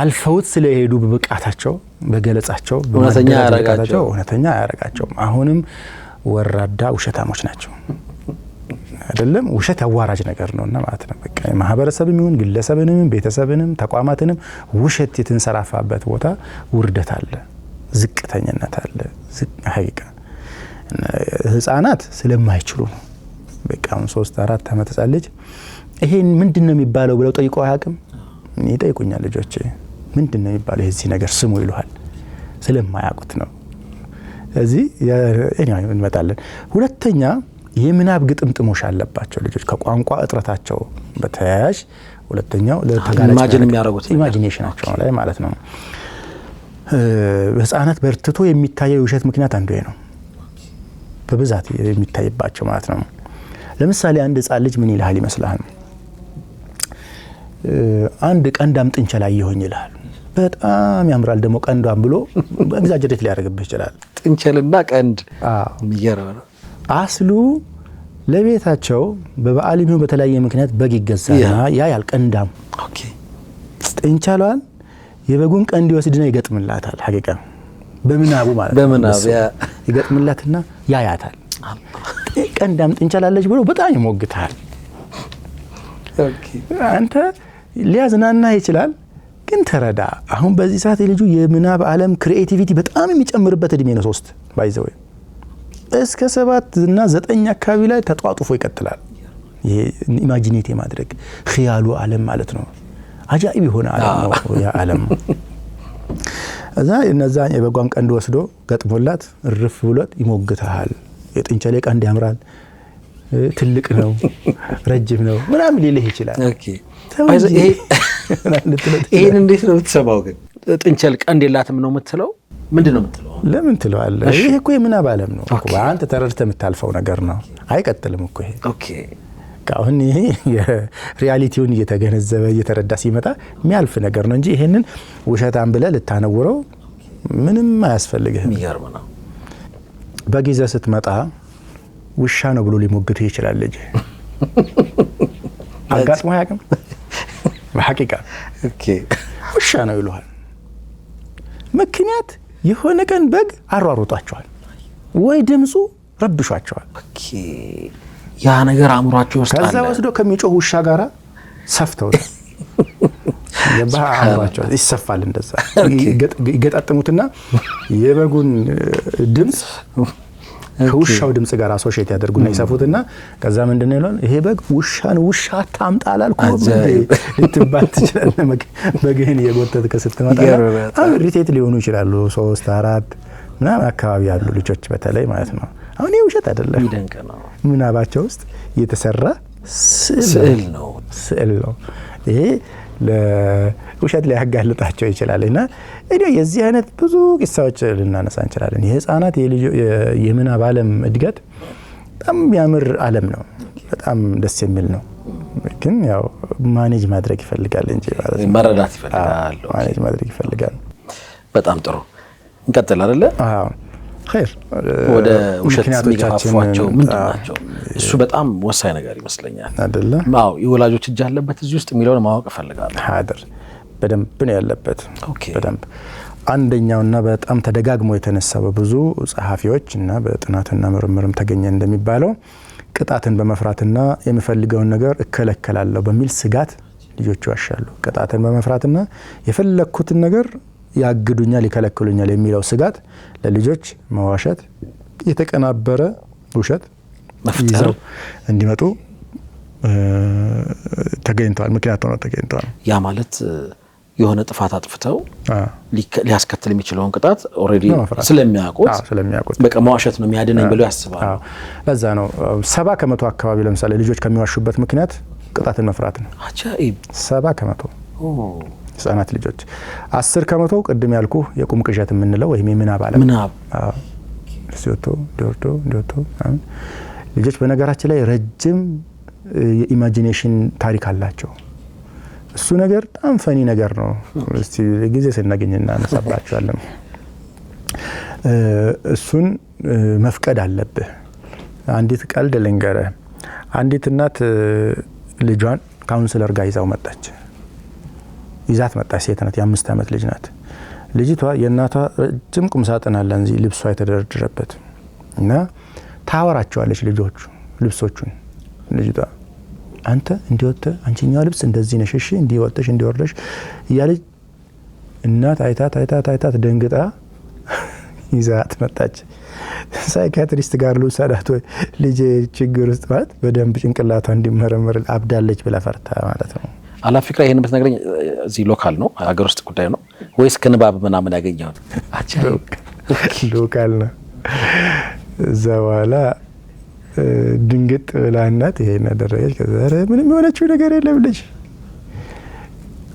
አልፈውት ስለሄዱ በብቃታቸው በገለጻቸው እውነተኛ ያረጋቸውም አሁንም ወራዳ ውሸታሞች ናቸው። አይደለም ውሸት ያዋራጅ ነገር ነውና ማለት ነው። በቃ ማህበረሰብም ይሁን ግለሰብንም ቤተሰብንም ተቋማትንም ውሸት የተንሰራፋበት ቦታ ውርደት አለ፣ ዝቅተኛነት አለ። ሀቂቃ ህፃናት ስለማይችሉ ነው። በቃ 3-4 ዓመት ህፃን ልጅ ይሄን ምንድነው የሚባለው ብለው ጠይቀው አያውቅም። ይጠይቁኛል ልጆቼ ምንድነው የሚባለው የዚህ ነገር ስሙ ይሉሃል። ስለማያውቁት ነው። እዚህ እኛው እንመጣለን። ሁለተኛ የምናብ ግጥምጥሞሽ አለባቸው ልጆች ከቋንቋ እጥረታቸው በተያያዥ ሁለተኛው ለተጋላጭ ኢማጂን የሚያደርጉት ኢማጂኔሽናቸው ላይ ማለት ነው። ህፃናት በርትቶ የሚታየው የውሸት ምክንያት አንዱ ነው። በብዛት የሚታይባቸው ማለት ነው። ለምሳሌ አንድ ህፃን ልጅ ምን ይልሃል ይመስልሃል? አንድ ቀንዳም ጥንቸል አየሁኝ ይልሃል። በጣም ያምራል ደግሞ ቀንዷን ብሎ ኤግዛጀሬት ሊያደርግብህ ይችላል። ጥንቸልና ቀንድ የሚገርም ነው። አስሉ ለቤታቸው በበዓል ይሁን በተለያየ ምክንያት በግ ይገዛልና ያ ያልቀንዳም ጥንቸሏን የበጉን ቀንድ ይወስድና ይገጥምላታል። ሀቂቃ በምናቡ ማለት በምናብ ይገጥምላትና ያያታል። ቀንዳም ጥንቸላለች ብሎ በጣም ይሞግታል። አንተ ሊያዝናና ይችላል ግን ተረዳ። አሁን በዚህ ሰዓት የልጁ የምናብ ዓለም ክሪኤቲቪቲ በጣም የሚጨምርበት እድሜ ነው። 3 ባይዘው እስከ 7 እና 9 አካባቢ ላይ ተጧጡፎ ይቀጥላል። ይሄ ኢማጂኔት የማድረግ ኺያሉ ዓለም ማለት ነው። አጃኢብ የሆነ ዓለም ነው ያ ዓለም። እዛ እነዛ የበጓን ቀንድ ወስዶ ገጥሞላት እርፍ ብሎት ይሞግታል። የጥንቸሌ ቀንድ ያምራል፣ ትልቅ ነው፣ ረጅም ነው ምናምን ሊልህ ይችላል። ይሄን እንዴት ነው የምትሰማው ግን? ጥንቸል ቀንድ የላትም ነው የምትለው? ምንድን ነው የምትለው? ለምን ትለዋለህ? ይሄ እኮ የምናብ ዓለም ነው እኮ አንተ ተረድተህ የምታልፈው ነገር ነው። አይቀጥልም እኮ ይሄ። አሁን ይሄ የሪያሊቲውን እየተገነዘበ እየተረዳ ሲመጣ የሚያልፍ ነገር ነው እንጂ ይሄንን ውሸታም ብለህ ልታነውረው ምንም አያስፈልግህም። የሚገርም ነው። በጊዜ ስትመጣ ውሻ ነው ብሎ ሊሞግትህ ይችላል ልጅ። አጋጥሞ አያውቅም? በሐቂቃ ውሻ ነው ይሉሃል። ምክንያት የሆነ ቀን በግ አሯሩጧቸዋል ወይ ድምፁ ረብሿቸዋል። ያ ነገር አእምሯቸው ውስጥ አለ። ከዛ ወስዶ ከሚጮህ ውሻ ጋራ ሰፍተውታል። የባህራቸው ይሰፋል። እንደዛ ይገጣጥሙትና የበጉን ድምጽ ከውሻው ድምጽ ጋር አሶሺየት ያደርጉና ይሰፉትና ከዛ ምንድነው ይላል? ይሄ በግ ውሻን ውሻ ታምጣ አላልኩም ልትባል ትችላለህ። በግህን የጎተትከ ስትመጣ አሁን ሪቴት ሊሆኑ ይችላሉ። 3-4 ምናምን አካባቢ ያሉ ልጆች በተለይ ማለት ነው። አሁን ይሄ ውሸት አይደለም፣ ይደንቅ ነው። ምናባቸው ውስጥ የተሰራ ስዕል ነው። ይሄ ለውሸት ሊያጋልጣቸው ይችላል። እና የዚህ አይነት ብዙ ቂሳዎች ልናነሳ እንችላለን። የህፃናት የምናብ ዓለም እድገት በጣም የሚያምር ዓለም ነው። በጣም ደስ የሚል ነው። ግን ያው ማኔጅ ማድረግ ይፈልጋል እንጂ ማለት ነው። መረዳት ይፈልጋል። ማኔጅ ማድረግ ይፈልጋል። በጣም ጥሩ እንቀጥል አይደለ? አዎ ኸይር። ወደ ውሸት የሚገፋፏቸው ምንድናቸው? እሱ በጣም ወሳኝ ነገር ይመስለኛል አይደለ? አዎ የወላጆች እጅ አለበት እዚህ ውስጥ የሚለውን ማወቅ እፈልጋለሁ። ሀደር በደንብ ነው ያለበት። ኦኬ በደንብ አንደኛውና በጣም ተደጋግሞ የተነሳው በብዙ ጸሐፊዎች እና በጥናትና ምርምርም ተገኘ እንደሚባለው ቅጣትን በመፍራትና የሚፈልገውን ነገር እከለከላለሁ በሚል ስጋት ልጆቹ ያሻሉ። ቅጣትን በመፍራትና የፈለኩትን ነገር ያግዱኛል ይከለክሉኛል የሚለው ስጋት ለልጆች መዋሸት፣ የተቀናበረ ውሸት ይዘው እንዲመጡ ተገኝቷል። ምክንያቱ ነው ተገኝቷል። ያ ማለት የሆነ ጥፋት አጥፍተው ሊያስከትል የሚችለውን ቅጣት ኦሬዲ ስለሚያውቁት በቃ መዋሸት ነው የሚያድነኝ ብለው ያስባሉ። ለዛ ነው 70% አካባቢ ለምሳሌ ልጆች ከሚዋሹበት ምክንያት ቅጣትን መፍራት ነው። አጃኢብ 70% ህፃናት ልጆች 10% ቅድም ያልኩ የቁም ቅዠት የምንለው ወይም የምናብ ዓለም ሲወጡ እንዲወጡ ልጆች በነገራችን ላይ ረጅም የኢማጂኔሽን ታሪክ አላቸው። እሱ ነገር በጣም ፈኒ ነገር ነው። እስቲ ጊዜ ስናገኝ እናነሳባቸዋለን። እሱን መፍቀድ አለብህ። አንዲት ቀልድ ልንገርህ። አንዲት እናት ልጇን ካውንስለር ጋር ይዛት መጣች። ሴት ናት፣ የ5 ዓመት ልጅ ናት። ልጅቷ የእናቷ ረጅም ቁም ሳጥን አለ እንጂ ልብሷ የተደረደረበት እና ታወራቸዋለች ልብሶቹን ልጅቷ አንተ እንዲወጣ አንቺኛው ልብስ እንደዚህ ነሽ እሺ እንዲወጣሽ እንዲወርደሽ እያለች እናት አይታት ደንግጣ ይዛት መጣች። ሳይካትሪስት ጋር ልውሰዳት ወይ ልጄ ችግር ውስጥ ማለት በደንብ ጭንቅላቷ እንዲመረመር አብዳለች ብላ ፈርታ ማለት ነው። አላፊክራ ይሄን ብትነግረኝ እዚህ ሎካል ነው ሀገር ውስጥ ጉዳይ ነው ወይስ ከንባብ ምናምን ያገኘው? ሎካል ነው። እዛ በኋላ ድንግጥ ብላ እናት ይሄን አደረገች። ከዛ ምንም የሆነችው ነገር የለም።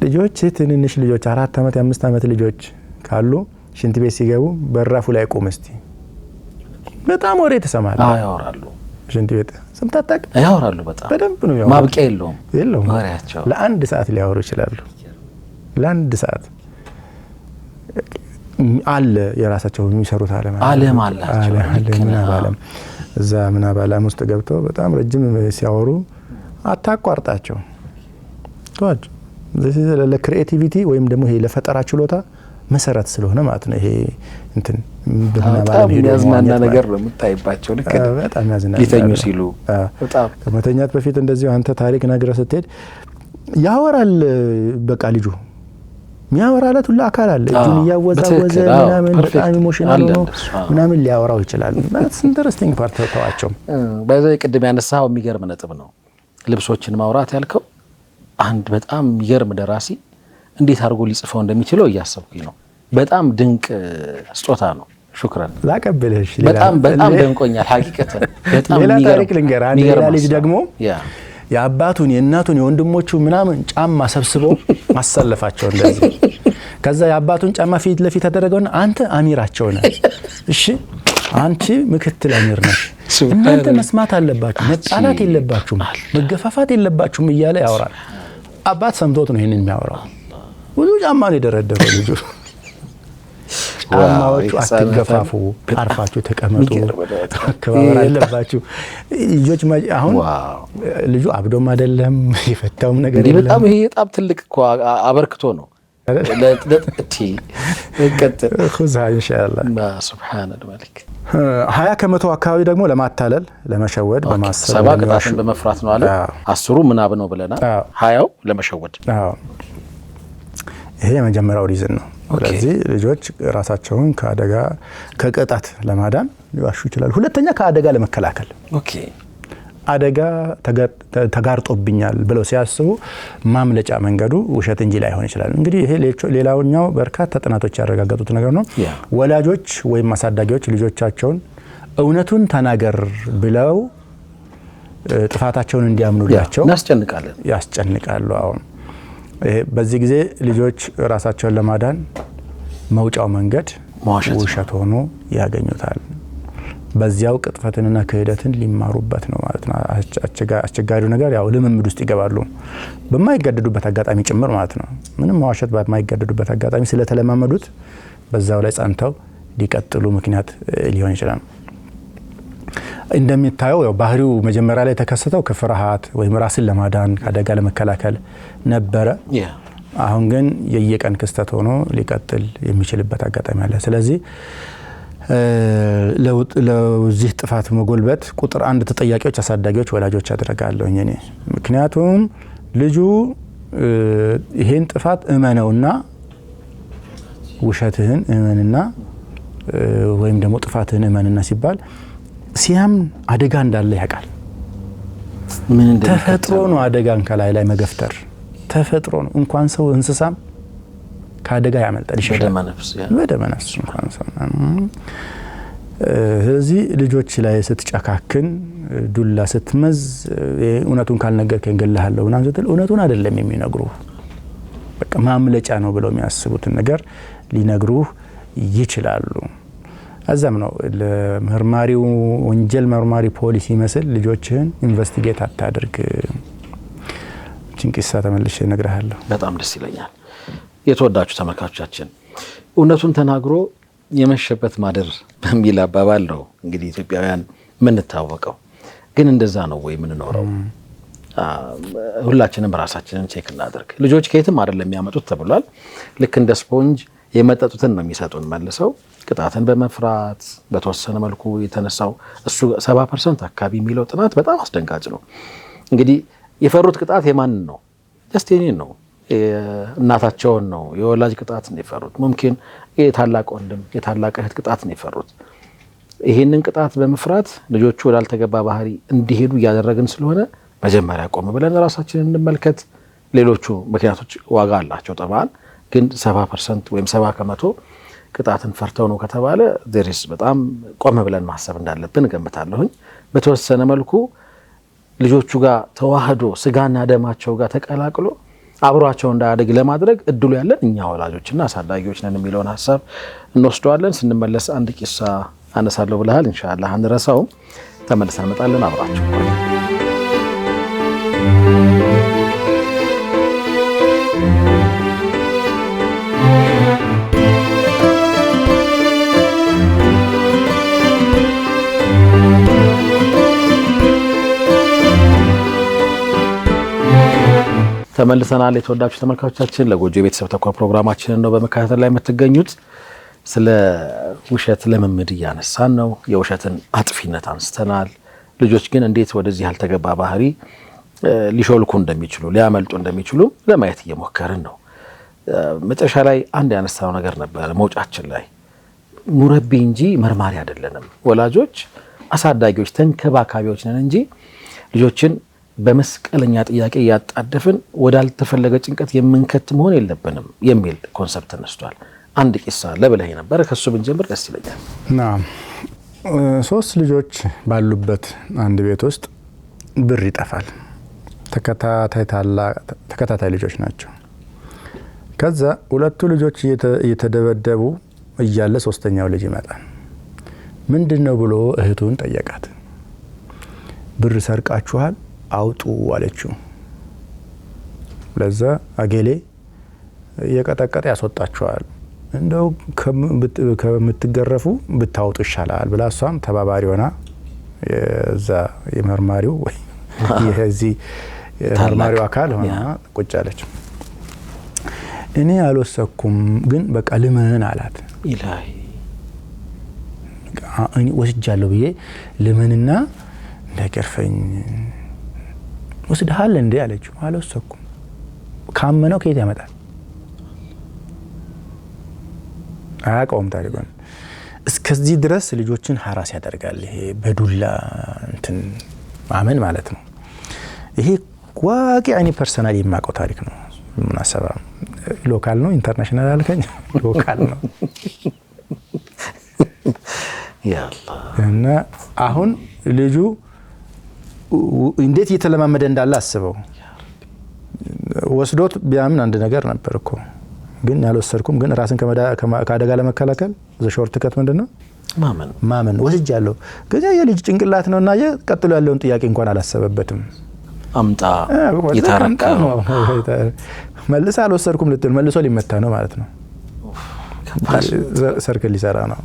ልጆች ትንንሽ ልጆች 4 ዓመት 5 ዓመት ልጆች ካሉ ሽንት ቤት ሲገቡ በራፉ ላይ ቆም እስቲ በጣም ወሬ ተሰማለ። ያወራሉ። ሽንት ቤት ሰምታጣቅ ያወራሉ። በጣም በደንብ ነው ያወራሉ። ማብቂያ የለውም ወሬያቸው። ለአንድ ሰዓት ሊያወሩ ይችላሉ። ለአንድ ሰዓት አለ የራሳቸው የሚሰሩት ዓለም አላቸው። ምናብ ዓለም እዛ ምናብ ዓለም ውስጥ ገብተው በጣም ረጅም ሲያወሩ አታቋርጣቸው። ተዋጅ ለክሪኤቲቪቲ ወይም ደግሞ ይሄ ለፈጠራ ችሎታ መሰረት ስለሆነ ማለት ነው። ይሄ እንትን በጣም የሚያዝናና ነገር ነው የምታይባቸው። ልክ በጣም ያዝናናል። ሊተኙ ሲሉ በጣም ከመተኛት በፊት እንደዚህ አንተ ታሪክ ነግረህ ስትሄድ ያወራል። በቃ ልጁ የሚያወራለት ሁሉ አካል አለ። እጁን እያወዛወዘ ምናምን በጣም ኢሞሽናል ነው ምናምን ሊያወራው ይችላል። that's interesting part ተዋቸው። በዚህ ቅድም ያነሳው የሚገርም ነጥብ ነው። ልብሶችን ማውራት ያልከው አንድ በጣም የሚገርም ደራሲ እንዴት አድርጎ ሊጽፈው እንደሚችለው እያሰብኩኝ ነው። በጣም ድንቅ ስጦታ ነው። ሹክራን ላቀበለሽ። በጣም ደንቆኛል ሐቂቀተን። በጣም ሌላ ታሪክ ልንገር። አንድ ሌላ ልጅ ደግሞ የአባቱን የእናቱን የወንድሞቹ ምናምን ጫማ ሰብስበው ማሰለፋቸው እንደዚህ። ከዛ የአባቱን ጫማ ፊት ለፊት ተደረገውና አንተ አሚራቸው ነህ፣ እሺ አንቺ ምክትል አሚር ነሽ፣ እናንተ መስማት አለባችሁ፣ መጣላት የለባችሁም፣ መገፋፋት የለባችሁም እያለ ያወራል። አባት ሰምቶት ነው ይሄንን የሚያወራው። ብዙ ጫማ ነው የደረደረው ልጁ። ጫማዎቹ አትገፋፉ፣ አርፋችሁ ተቀመጡ፣ አከባበር አለባችሁ። ልጆች አሁን ልጁ አብዶም አይደለም የፈታውም ነገር የለም። በጣም ይሄ በጣም ትልቅ እኮ አበርክቶ ነው። ለጥቲ እንቀጥል ኹዛ ኢንሻአላህ። ሱብሃነል መሊክ 20% አካባቢ ደግሞ ለማታለል ለመሸወድ በማሰብ 7 ቅጣትን በመፍራት ነው አለ። 10 ምናብ ነው ብለናል። 20 ለመሸወድ። ይሄ የመጀመሪያው ሪዝን ነው። ስለዚህ ልጆች ራሳቸውን ከአደጋ ከቅጣት ለማዳን ሊዋሹ ይችላሉ። ሁለተኛ ከአደጋ ለመከላከል አደጋ ተጋርጦብኛል ብለው ሲያስቡ ማምለጫ መንገዱ ውሸት እንጂ ላይሆን ይችላል። እንግዲህ ይሄ ሌላውኛው በርካታ ጥናቶች ያረጋገጡት ነገር ነው። ወላጆች ወይም አሳዳጊዎች ልጆቻቸውን እውነቱን ተናገር ብለው ጥፋታቸውን እንዲያምኑላቸው ያስጨንቃሉ። አሁን በዚህ ጊዜ ልጆች ራሳቸውን ለማዳን መውጫው መንገድ ውሸት ሆኖ ያገኙታል። በዚያው ቅጥፈትንና ክህደትን ሊማሩበት ነው ማለት ነው። አስቸጋሪው ነገር ያው ልምምድ ውስጥ ይገባሉ በማይገደዱበት አጋጣሚ ጭምር ማለት ነው። ምንም መዋሸት በማይገደዱበት አጋጣሚ ስለተለማመዱት በዛው ላይ ጸንተው ሊቀጥሉ ምክንያት ሊሆን ይችላል። እንደሚታየው ያው ባህሪው መጀመሪያ ላይ ተከሰተው ከፍርሃት ወይም ራስን ለማዳን አደጋ ለመከላከል ነበረ። አሁን ግን የየቀን ክስተት ሆኖ ሊቀጥል የሚችልበት አጋጣሚ አለ። ስለዚህ ለዚህ ጥፋት መጎልበት ቁጥር 1 ተጠያቂዎች አሳዳጊዎች ወላጆች አድርጋለሁ እኔ። ምክንያቱም ልጁ ይሄን ጥፋት እመነውና ውሸትህን እመንና ወይም ደግሞ ጥፋትህን እመንና ሲባል ሲያምን አደጋ እንዳለ ያውቃል። ተፈጥሮ ነው አደጋን ከላይ ላይ መገፍተር ተፈጥሮ ነው። እንኳን ሰው እንስሳም ከአደጋ ያመልጣል ይሸሻል በደመ ነፍስ እንኳን ሰው። ስለዚህ ልጆች ላይ ስትጨካክን ዱላ ስትመዝ እውነቱን ካልነገርከኝ እገልሃለሁ ምናምን ስትል እውነቱን አይደለም የሚነግሩ በቃ ማምለጫ ነው ብለው የሚያስቡትን ነገር ሊነግሩህ ይችላሉ። አዛም ነው ለመርማሪው ወንጀል መርማሪ ፖሊስ ይመስል ልጆችህን ኢንቨስቲጌት አታድርግ። ጭንቅሳ ተመልሼ እነግርሃለሁ። በጣም ደስ ይለኛል። የተወዳጁ ተመልካቾቻችን እውነቱን ተናግሮ የመሸበት ማደር በሚል አባባል ነው እንግዲህ ኢትዮጵያውያን የምንታወቀው። ግን እንደዛ ነው ወይ የምንኖረው? ሁላችንም ራሳችንን ቼክ እናድርግ። ልጆች ከየትም አይደለም የሚያመጡት ተብሏል። ልክ እንደ ስፖንጅ የመጠጡትን ነው የሚሰጡን መልሰው። ቅጣትን በመፍራት በተወሰነ መልኩ የተነሳው እሱ 70% አካባቢ የሚለው ጥናት በጣም አስደንጋጭ ነው። እንግዲህ የፈሩት ቅጣት የማንን ነው? ጀስት የኔን ነው፣ እናታቸውን ነው። የወላጅ ቅጣት ነው የፈሩት። ሙምኪን የታላቅ ወንድም የታላቅ እህት ቅጣት ነው የፈሩት። ይሄንን ቅጣት በመፍራት ልጆቹ ወዳልተገባ ባህሪ እንዲሄዱ እያደረግን ስለሆነ መጀመሪያ ቆም ብለን ራሳችንን እንመልከት። ሌሎቹ ምክንያቶች ዋጋ አላቸው ጠባን፣ ግን 70% ወይም 70% ቅጣትን ፈርተው ነው ከተባለ ዴሪስ በጣም ቆም ብለን ማሰብ እንዳለብን እገምታለሁኝ። በተወሰነ መልኩ ልጆቹ ጋር ተዋህዶ ስጋና ደማቸው ጋር ተቀላቅሎ አብሯቸው እንዳያድግ ለማድረግ እድሉ ያለን እኛ ወላጆችና አሳዳጊዎች ነን የሚለውን ሀሳብ እንወስደዋለን። ስንመለስ አንድ ቂሳ አነሳለሁ ብለሃል። ኢንሻአላህ አንረሳውም። ተመልሰን እንመጣለን። አብራችሁ ተመልሰናል። የተወዳችሁ ተመልካቾቻችን ለጎጆ የቤተሰብ ተኮር ፕሮግራማችንን ነው በመከታተል ላይ የምትገኙት። ስለ ውሸት ልምምድ እያነሳን ነው። የውሸትን አጥፊነት አንስተናል። ልጆች ግን እንዴት ወደዚህ ያልተገባ ባህሪ ሊሾልኩ እንደሚችሉ ሊያመልጡ እንደሚችሉ ለማየት እየሞከርን ነው። መጨረሻ ላይ አንድ ያነሳው ነገር ነበር መውጫችን ላይ ሙረቢ እንጂ መርማሪ አይደለንም። ወላጆች አሳዳጊዎች ተንከባካቢዎች ነን እንጂ ልጆችን በመስቀለኛ ጥያቄ ያጣደፍን ወዳልተፈለገ ጭንቀት የምንከት መሆን የለብንም የሚል ኮንሰፕት ተነስቷል። አንድ ቂሳ ለብለህ ነበር፣ ከሱ ብንጀምር ደስ ይለኛል። ናም 3 ልጆች ባሉበት አንድ ቤት ውስጥ ብር ይጠፋል። ተከታታይ ልጆች ናቸው። ከዛ 2 ልጆች እየተደበደቡ እያለ 3ኛው ልጅ ይመጣል። ምንድነው ብሎ እህቱን ጠየቃት። ብር ሰርቃችኋል አውጡ አለችው። ለዛ አገሌ የቀጠቀጠ ያስወጣችኋል፣ እንደው ከምትገረፉ ብታውጡ ይሻላል ብላ እሷም ተባባሪ ሆና የዛ የመርማሪው ወይ የዚህ የመርማሪው አካል ሆና ቁጭ አለች። እኔ አልወሰኩም ግን በቃ ልመን አላት። ኢላሂ እኔ ወስጃለሁ ብዬ ልመንና እንዳይገርፈኝ ወስደሃል እንዴ አለችው። አልወሰኩም። ካመነው ከየት ያመጣል? አያውቀውም ታሪኩን። እስከዚህ ድረስ ልጆችን ሀራስ ያደርጋል። ይሄ በዱላ እንትን ማመን ማለት ነው። ይሄ ዋቂ ያኔ ፐርሰናል የማውቀው ታሪክ ነው። ምናሰባ ሎካል ነው ኢንተርናሽናል አልከኝ? ሎካል ነው። እና አሁን ልጁ እንዴት እየተለማመደ እንዳለ አስበው። ወስዶት ቢያምን አንድ ነገር ነበር እኮ ግን ያልወሰድኩም ግን ራስን ከአደጋ ለመከላከል ዘሾርት ከት ምንድነው ማመን ወስጃለሁ ግን የልጅ ጭንቅላት ነውና ቀጥሎ ያለውን ጥያቄ እንኳን አላሰበበትም አምጣ ይታረካው መልስ አልወሰድኩም ልትል መልሶ ሊመታ ነው ማለት ነው ሰርክል ሊሰራ ነው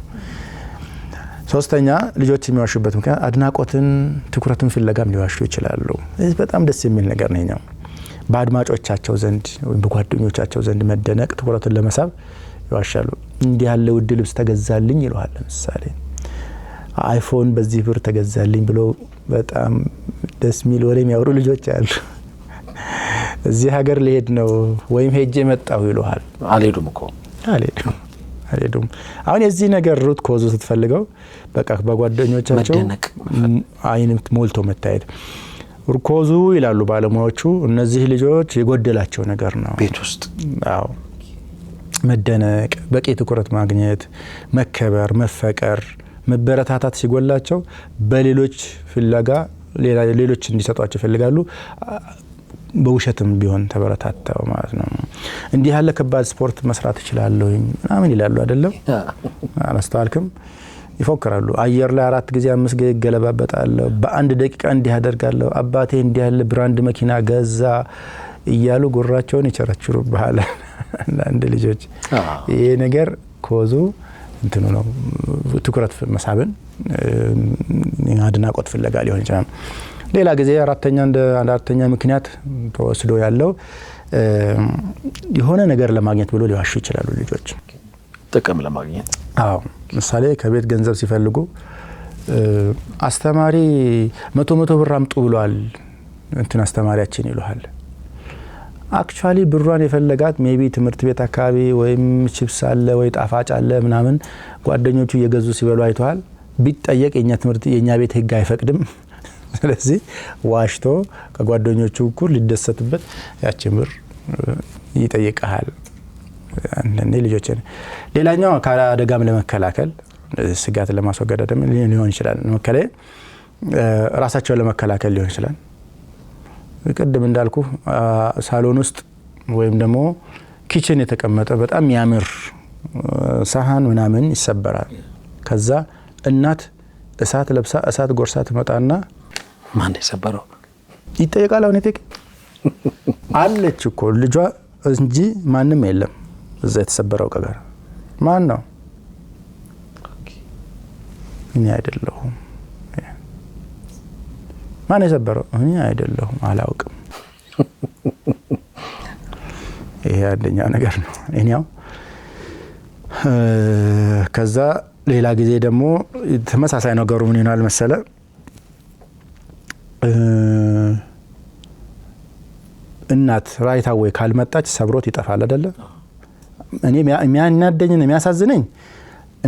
ሶስተኛ ልጆች የሚዋሹበት ምክንያት አድናቆትን ትኩረትን ፍለጋም ሊዋሹ ይችላሉ እዚህ በጣም ደስ የሚል ነገር ነው በአድማጮቻቸው ዘንድ ወይ በጓደኞቻቸው ዘንድ መደነቅ ትኩረትን ለመሳብ ይዋሻሉ እንዲህ ያለ ውድ ልብስ ተገዛልኝ ይሏል ለምሳሌ አይፎን በዚህ ብር ተገዛልኝ ብሎ በጣም ደስ የሚል ወሬ የሚያወሩ ልጆች አሉ እዚህ ሀገር ሊሄድ ነው ወይም ሄጄ መጣሁ ይሏል አልሄዱም አሁን የዚህ ነገር ሩት ኮዙ ስትፈልገው በቃ በጓደኞቻቸው አይነት ሞልቶ መታየት ሩኮዙ ይላሉ ባለሙያዎቹ እነዚህ ልጆች የጎደላቸው ነገር ነው ቤት ውስጥ አዎ መደነቅ በቂ ትኩረት ማግኘት መከበር መፈቀር መበረታታት ሲጎላቸው በሌሎች ፍለጋ ሌሎች እንዲሰጧቸው ይፈልጋሉ በውሸትም ቢሆን ተበረታታው ማለት ነው እንዲህ ያለ ከባድ ስፖርት መስራት ይችላልው ምናምን ይላሉ አይደለም አላስተዋልክም ይፎክራሉ አየር ላይ 4 ጊዜ 5 ጊዜ ገለባበጣለሁ በአንድ ደቂቃ እንዲህ አደርጋለሁ አባቴ እንዲህ ያለ ብራንድ መኪና ገዛ እያሉ ጉራቸውን ይቸረችሩ በኋላ አንድ ልጆች ይሄ ነገር ኮዙ እንትኑ ነው ትኩረት መሳብን አድናቆት ፍለጋ ሊሆን ይችላል ሌላ ጊዜ አራተኛ ምክንያት ተወስዶ ያለው የሆነ ነገር ለማግኘት ብሎ ሊዋሹ ይችላሉ ልጆች ጥቅም ለማግኘት አዎ ምሳሌ ከቤት ገንዘብ ሲፈልጉ አስተማሪ 100 ብር አምጡ ብሏል እንትን አስተማሪያችን ይሉሃል አክቹአሊ ብሩን የፈለጋት ሜቢ ትምህርት ቤት አካባቢ ወይም ቺፕስ አለ ወይ ጣፋጭ አለ ምናምን ጓደኞቹ እየገዙ ሲበሉ አይቷል ቢጠየቅ የኛ ቤት ህግ አይፈቅድም ስለዚህ ዋሽቶ ከጓደኞቹ እኩል ሊደሰትበት ያቺን ብር ይጠይቃል አንዴ ልጆች ሌላኛው ከአደጋም ለመከላከል ስጋት ለማስወገድ ደግሞ ሊሆን ይችላል መከላከል ራሳቸውን ለመከላከል ሊሆን ይችላል ቅድም እንዳልኩ ሳሎን ውስጥ ወይም ደግሞ ኪችን የተቀመጠ በጣም ያምር ሳህን ምናምን ይሰበራል ከዛ እናት እሳት ለብሳ እሳት ጎርሳ ትመጣና ማን ይሰበረው ይጠይቃል አሁን ይጠይቅ አለች እኮ ልጇ እንጂ ማንም የለም እዛ የተሰበረው ቀጋር ማን ነው እኔ አይደለሁም ማን የሰበረው እኔ አይደለሁም አላውቅም ይሄ አንደኛው ነገር ነው እኛው ከዛ ሌላ ጊዜ ደግሞ ተመሳሳይ ነገሩ ምን ይሆናል መሰለ እናት ራይታው ካልመጣች ሰብሮት ይጠፋል አይደለ እኔ የሚያናደኝና የሚያሳዝነኝ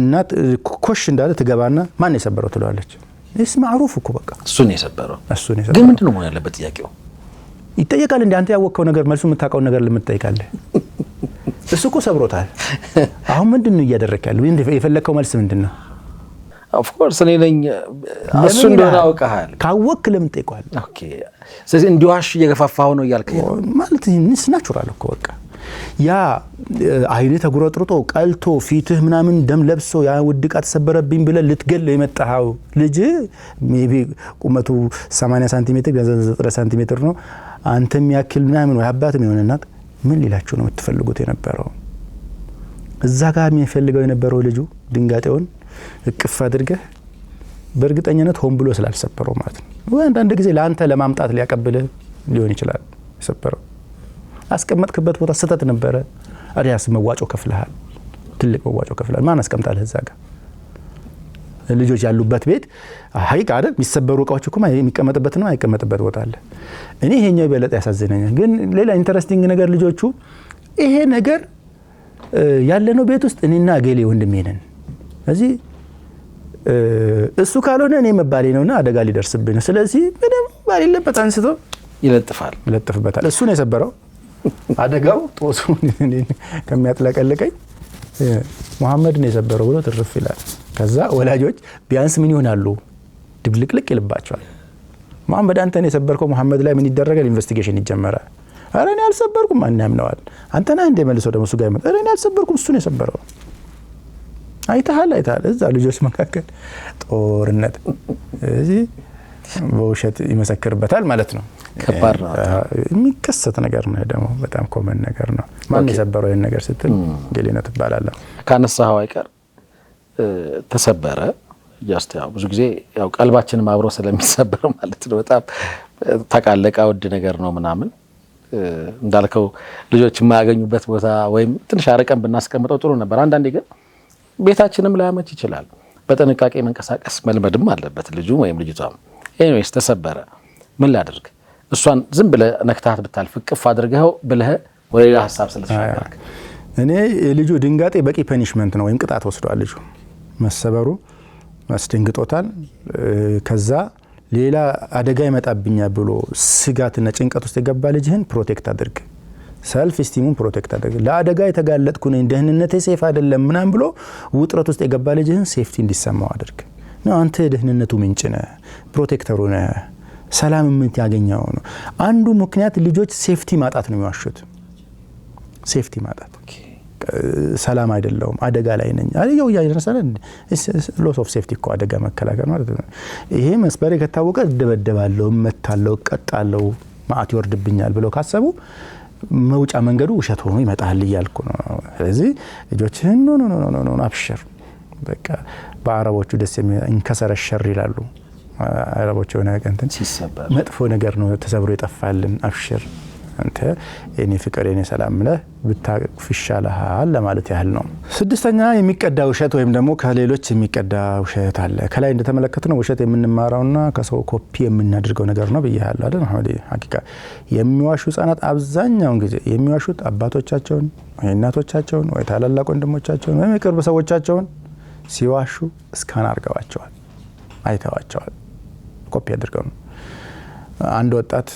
እናት ኮሽ እንዳለ ትገባና ማን የሰበረው ትሏለች እስ ማዕሩፍ እኮ በቃ እሱን የሰበረው ግን ምንድነው መሆን ያለበት ጥያቄው ይጠየቃል እንዴ አንተ ያወቀው ነገር መልሱ የምታውቀው ነገር ለምትጠይቃለህ እሱ እኮ ሰብሮታል አሁን ምንድነው እያደረከው የፈለከው መልስ ምንድነው ኦፍ ኮርስ እኔ ነኝ እሱ እንደሆነ አውቀሃል ካወክ ለምን ጠይቋል ኦኬ ስለዚህ እንዲዋሽ እየገፋፋው ነው ያልከኝ ማለት ንስ ናቹራል እኮ በቃ ያ አይኔ ተጉረጥርጦ ቀልቶ ፊትህ ምናምን ደም ለብሶ ያ ውድቃ ተሰበረብኝ ብለ ልትገል የመጣው ልጅ ሜቢ ቁመቱ 80 ሳንቲሜትር 90 ሳንቲሜትር ነው አንተም ያክል ምናምን ወይ አባትም ይሆነናት ምን ሊላችሁ ነው የምትፈልጉት የነበረው እዛ ጋር የሚፈልገው የነበረው ልጁ ድንጋጤውን እቅፍ አድርገህ በእርግጠኝነት ሆን ብሎ ስላልሰበረው ማለት ነው ወይ አንዳንድ ጊዜ ለአንተ ለማምጣት ሊያቀብል ሊሆን ይችላል ሰበረው አስቀመጥክበት ቦታ ስተት ነበረ አዲያስ መዋጮ ከፍለሃል ትልቅ መዋጮ ከፍለሃል ማን አስቀምጣለህ እዛ ጋር ልጆች ያሉበት ቤት ሀይቅ አይደል የሚሰበሩ እቃዎች እኮ የሚቀመጥበት ነው አይቀመጥበት ቦታ አለ እኔ ይሄኛው በለጠ ያሳዝነኛል ግን ሌላ ኢንተረስቲንግ ነገር ልጆቹ ይሄ ነገር ያለነው ቤት ውስጥ እኔና ገሌ ወንድሜ ነን እዚህ እሱ ካልሆነ እኔ መባሌ ነውና አደጋ ሊደርስብኝ ነው ስለዚህ ምንም ባልለበት አንስቶ ይለጥፍበታል እሱ ነው የሰበረው አደጋው ጦሱ ከሚያጥለቀልቀኝ መሐመድ ነው የሰበረው ብሎ ትርፍ ይላል ከዛ ወላጆች ቢያንስ ምን ይሆናሉ ድብልቅልቅ ይልባቸዋል መሐመድ አንተ ነው የሰበርከው መሐመድ ላይ ምን ይደረጋል ኢንቨስቲጌሽን ይጀመራል ኧረ እኔ አልሰበርኩም ማን ያምነዋል አንተ ነህ እንደ መልሶ ደግሞ እሱ ጋር ይመጣ ኧረ እኔ አልሰበርኩም እሱ ነው የሰበረው አይተሃል እዛ ልጆች መካከል ጦርነት እዚህ በውሸት ይመሰክርበታል ማለት ነው ከባድ ነው የሚከሰት ነገር ነው ደግሞ በጣም ኮመን ነገር ነው ማን የሰበረው ይሄን ነገር ስትል ገሌነት ይባላል ካነሳው አይቀር ተሰበረ ጃስት ያው ብዙ ጊዜ ያው ቀልባችንም አብሮ ስለሚሰበር ማለት ነው በጣም ተቃለቃ ወድ ነገር ነው ምናምን እንዳልከው ልጆች የማያገኙበት ቦታ ወይም ትንሽ አረቀን ብናስቀምጠው ጥሩ ነበር አንዳንዴ ግን ቤታችንም ላያመች ይችላል በጥንቃቄ መንቀሳቀስ መልመድም አለበት ልጁ ወይም ልጅቷም ኤኒዌይስ ተሰበረ ምን ላድርግ እሷን ዝም ብለ ነክታት ብታልፍ ቅፍ አድርገው ብለህ ወይ ሐሳብ ስለተሻገርክ እኔ ልጁ ድንጋጤ በቂ ፐኒሽመንት ነው ወይም ቅጣት ወስዷል ልጁ መሰበሩ ማስደንግጦታል ከዛ ሌላ አደጋ ይመጣብኛል ብሎ ስጋትና ጭንቀት ውስጥ የገባ ልጅህን ፕሮቴክት አድርግ ሰልፍ ስቲሙን ፕሮቴክት አድርግ ለአደጋ የተጋለጥኩ ነኝ ደህንነቴ ሴፍ አይደለም ምናም ብሎ ውጥረት ውስጥ የገባ ልጅህን ሴፍቲ እንዲሰማው አድርግ ነው አንተ ደህንነቱ ምንጭ ነህ ፕሮቴክተሩ ነህ ሰላም ምን ያገኛው ነው አንዱ ምክንያት ልጆች ሴፍቲ ማጣት ነው የሚዋሹት ሴፍቲ ማጣት ሰላም አይደለም አደጋ ላይ ነኝ አየው ያይረሳል ሎስ ኦፍ ሴፍቲ እኮ አደጋ መከላከል ማለት ነው ይሄ መስበሬ ከታወቀ ደበደባለው መታለው ቀጣለው ማአት ይወርድብኛል ብለው ካሰቡ መውጫ መንገዱ ውሸት ሆኖ ይመጣል ይያልኩ ነው ስለዚህ ልጆችን ኖ አብሽር በቃ በአረቦቹ ደስ የሚንከሰረ ሸር ይላሉ አረቦቹ ነገር እንትን ሲሰበር መጥፎ ነገር ነው ተሰብሮ ይጠፋልን አብሽር አንተ እኔ ፍቅር እኔ ሰላም ነህ ብታፍሻለሃል ለማለት ያህል ነው ስድስተኛ የሚቀዳ ውሸት ወይም ደግሞ ከሌሎች የሚቀዳ ውሸት አለ ከላይ እንደተመለከተነው ውሸት የምንማራውና ከሰው ኮፒ የምናደርገው ነገር ነው በየሃሉ አይደል አሁን ሐቂቃ የሚዋሹ ህፃናት አብዛኛውን ጊዜ የሚዋሹት አባቶቻቸውን ወይ እናቶቻቸውን ወይ ታላላቅ ወንድሞቻቸውን ወይ ቅርብ ሰዎቻቸውን ሲዋሹ እስካን አርጋዋቸዋል አይተዋቸዋል ኮፒ አድርገው አንድ ወጣት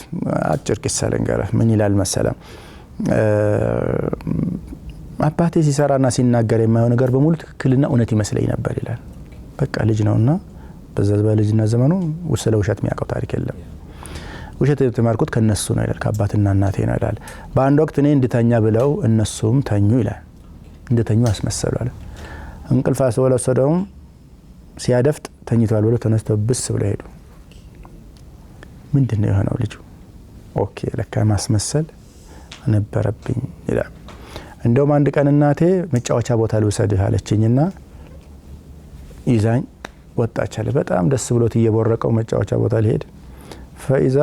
አጭር ቂሳ ልንገርህ ምን ይላል መሰለም አባቴ ሲሰራና ሲናገር የማየው ነገር በሙሉ ትክክልና እውነት ይመስለኝ ነበር ይላል በቃ ልጅ ነውና በልጅና ዘመኑ ስለ ውሸት የሚያውቀው ታሪክ የለም ውሸት የተማርኩት ከነሱ ነው ይላል ከአባትና እናቴ ነው ይላል በአንድ ወቅት እኔ እንድተኛ ብለው እነሱም ተኙ ይላል እንድተኙ አስመሰሉ አለ እንቅልፍ አስወለሰደው ሲያደፍጥ ተኝቷል ብለው ተነስተው ብስ ብለው ሄዱ ምንድነው የሆነው ልጁ ኦኬ ለካ ማስመሰል ነበረብኝ ይላል እንደውም አንድ ቀን እናቴ መጫወቻ ቦታ ልውሰድህ አለችኝና ይዛኝ ወጣች አለ በጣም ደስ ብሎት እየቦረቀው መጫወቻ ቦታ ሊሄድ ፈይዛ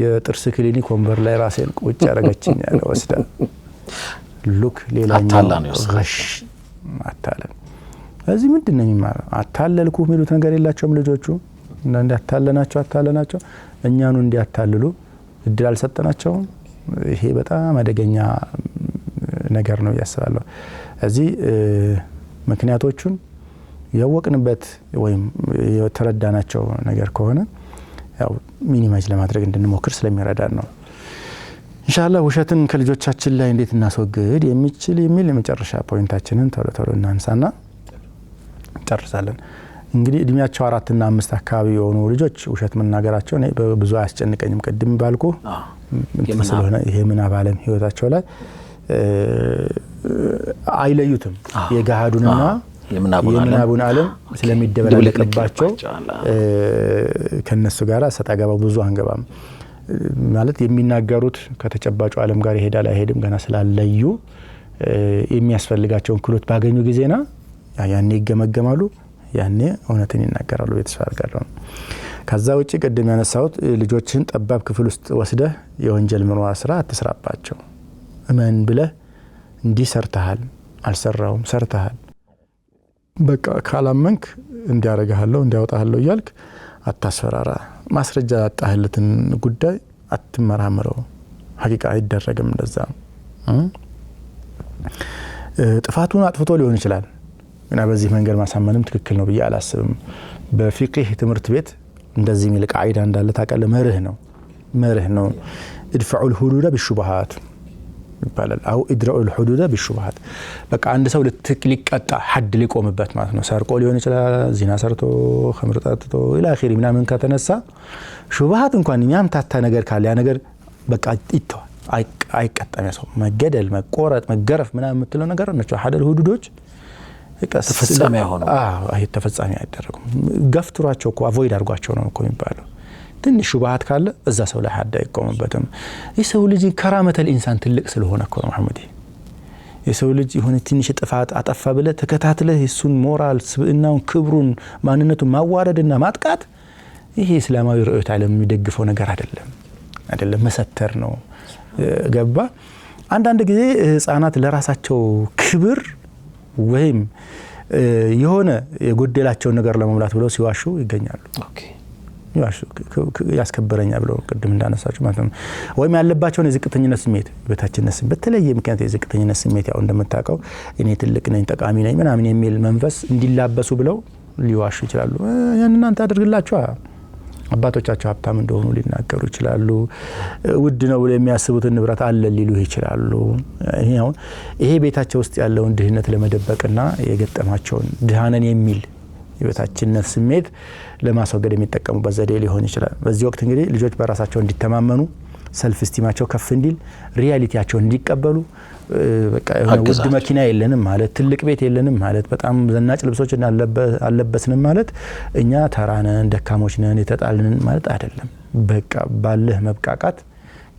የጥርስ ክሊኒክ ወንበር ላይ ራሴን ቁጭ ያረጋችኝ ያለ ወስዳ ሉክ ሌላኛው አታለን እዚህ ምንድነው የሚማረው አታለልኩ የሚሉት ነገር የላቸውም ልጆቹ እና እንዲያታለናቸው እኛኑ እንዲያታልሉ እድል አልሰጠናቸው ይሄ በጣም አደገኛ ነገር ነው ያስባለሁ እዚህ ምክንያቶቹን ያወቅንበት ወይም የተረዳናቸው ነገር ከሆነ ያው ሚኒማይዝ ለማድረግ እንድንሞክር ስለሚረዳን ነው ኢንሻአላህ ውሸትን ከልጆቻችን ላይ እንዴት እናስወግድ የሚል የመጨረሻ ፖይንታችንን ቶሎ እናንሳና ጨርሳለን እንግዲህ እድሜያቸው 4 እና 5 አካባቢ የሆኑ ልጆች ውሸት መናገራቸው ነው ብዙ አያስጨንቀኝም ቀድም ባልኩ ስለሆነ ይሄ ምናብ ዓለም ህይወታቸው ላይ አይለዩትም የጋሃዱንና የምናቡን ዓለም ስለሚደበላለቅባቸው ከነሱ ጋር ሰጣጋባ ብዙ አንገባም ማለት የሚናገሩት ከተጨባጩ ዓለም ጋር ይሄዳል አይሄድም ገና ስላለዩ የሚያስፈልጋቸውን ክሎት ባገኙ ጊዜና ያኔ ይገመገማሉ ያኔ እውነትን ይናገራሉ በተስፋ ጋር ከዛ ውጪ ቀደም ያነሳውት ልጆችን ጠባብ ክፍል ውስጥ ወስደህ የወንጀል ምርመራ ስራ አትስራባቸው እመን ብለህ እንዲሰርተሃል አልሰራውም ሰርተሃል በቃ ካላመንክ እንዲያረጋሃለው እንዲያወጣሃለው ይልክ አታስፈራራ ማስረጃ አጣህለትን ጉዳይ አትመራመረው ሐቂቃ አይደረግም እንደዛ ጥፋቱን አጥፍቶ ሊሆን ይችላል እና በዚህ መንገድ ማሳመንም ትክክል ነው ብዬ አላስብም በፊቅህ ትምህርት ቤት እንደዚህ ሚል ቃዒዳ እንዳለ ታቀለ መርህ ነው ادفعوا الحدود بالشبهات ይባላል አው ادرؤوا الحدود بالشبهات በቃ አንድ ሰው ሊቀጣ ሐድ ሊቆምበት ማለት ነው ሰርቆ ሊሆን ይችላል ዚና ሰርቶ ኸምር ጠጥቶ ኢላ አኺሪ ምናምን ከተነሳ ሹብሃት እንኳን ያምታታ ነገር ካለ ያ ነገር በቃ ይተዋል አይቀጣም ሰው መገደል መቆረጥ መገረፍ ምናምን የምትለው ነገር ነው ሐደል ሁዱዶች ተፈጻሚ ያሆነው አይ ተፈጻሚ አይደረጉም ገፍትሯቸው እኮ አቮይድ አድርጓቸው ነው እኮ የሚባለው ትንሽ ሹብሃት ካለ እዛ ሰው ላይ ሐድ አይቆምበትም የሰው ልጅ ከራመተል ኢንሳን ትልቅ ስለሆነ እኮ ነው መሐመድ የሰው ልጅ የሆነ ትንሽ ጥፋት አጠፋ ብለ ተከታትለ እሱን ሞራል ስብዕናውን ክብሩን ማንነቱን ማዋረድና ማጥቃት ይሄ እስላማዊ ርዕዮተ ዓለም የሚደግፈው ነገር አይደለም መሰተር ነው ገባ አንዳንድ ጊዜ ህፃናት ለራሳቸው ክብር ወይም የሆነ የጎደላቸው ነገር ለመሙላት ብለው ሲዋሹ ይገኛሉ ኦኬ ያስከበረኛ ብለው ቅድም እንዳነሳችሁ ማለት ነው ወይም ያለባቸው የዝቅተኝነት ስሜት በታችነት ስሜት በተለየ ምክንያት የዝቅተኝነት ስሜት ያው እንደምታውቀው እኔ ትልቅ ነኝ ጠቃሚ ነኝ ምናምን የሚል መንፈስ እንዲላበሱ ብለው ሊዋሹ ይችላሉ ያንን አንተ አድርግላችሁ አባቶቻቸው ሀብታም እንደሆኑ ሊናገሩ ይችላሉ ውድ ነው ብለው የሚያስቡትን ንብረት አለ ሊሉ ይችላሉ ይሄ ቤታቸው ውስጥ ያለውን ድህነት ለመደበቅና የገጠማቸውን ድሃነን የሚል የበታችነት ስሜት ለማስወገድ የሚጠቀሙበት ዘዴ ሊሆን ይችላል በዚህ ወቅት እንግዲህ ልጆች በራሳቸው እንዲተማመኑ ሰልፍ ስቲማቸው ከፍ እንዲል ሪያሊቲያቸው እንዲቀበሉ በቃ ውድ መኪና የለንም ማለት ትልቅ ቤት የለንም ማለት በጣም ዘናጭ ልብሶችን አለበስንም ማለት እኛ ተራነን ደካሞች ነን የተጣልንን ማለት አይደለም በቃ ባለህ መብቃቃት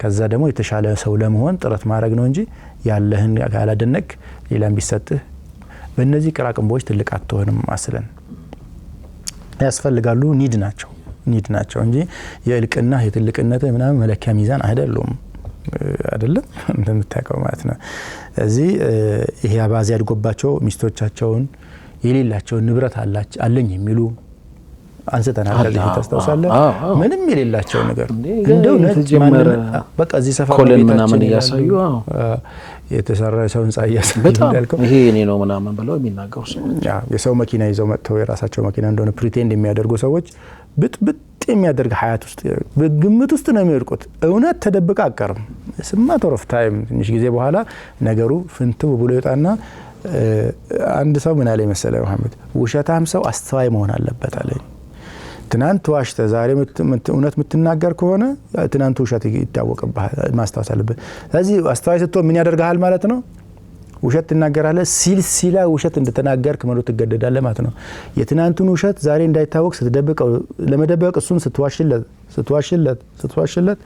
ከዛ ደግሞ የተሻለ ሰው ለመሆን ጥረት ማድረግ ነው እንጂ ያለህን ያላደነቅ ሌላም ቢሰጥህ በእነዚህ ቅራቅንቦች ትልቅ አትሆንም አስለን ያስፈልጋሉ ኒድ ናቸው እንጂ የእልቅና የትልቅነት ምናምን መለኪያ ሚዛን አይደለም እንደምታውቀው ማለት ነው እዚህ ይሄ አባዚ ያድጎባቸው ሚስቶቻቸውን የሌላቸውን ንብረት አለኝ የሚሉ አንስተናል ከዚህ ተስተውሳለ ምንም የሌላቸው ነገር እንደው ነጅመረ በቃ እዚህ ሰፈር ኮለን ምናምን ያሳዩ የተሰራ ሰው ህንጻ ያሳዩ እንዳልከው ይሄ እኔ ነው ምናምን ብለው የሚናገሩ ሰዎች የሰው መኪና ይዘው መጥተው የራሳቸው መኪና እንደሆነ ፕሪቴንድ የሚያደርጉ ሰዎች ብጥብጥ የሚያደርግ ሀያት ውስጥ በግምት ውስጥ ነው የሚወድቁት እውነት ተደብቃ አቀርም ስማተር ኦፍ ታይም ትንሽ ጊዜ በኋላ ነገሩ ፍንትው ብሎ ይወጣና አንድ ሰው ምን አለ መሰለህ መሐመድ ውሸታም ሰው አስተዋይ መሆን አለበት አለኝ ትናንት ዋሽተ ዛሬ እውነት የምትናገር ከሆነ ትናንት ውሸት ይታወቅብሃል ማስተዋል አለበት ስለዚህ አስተዋይ ስትሆን ምን ያደርጋል ማለት ነው ውሸት ትናገራለህ ሲልሲላ ውሸት እንደተናገርክ መኖር ትገደዳለህ ማለት ነው የትናንቱን ውሸት ዛሬ እንዳይታወቅ ስትደብቀው ለመደበቅ እሱን ስትዋሽለት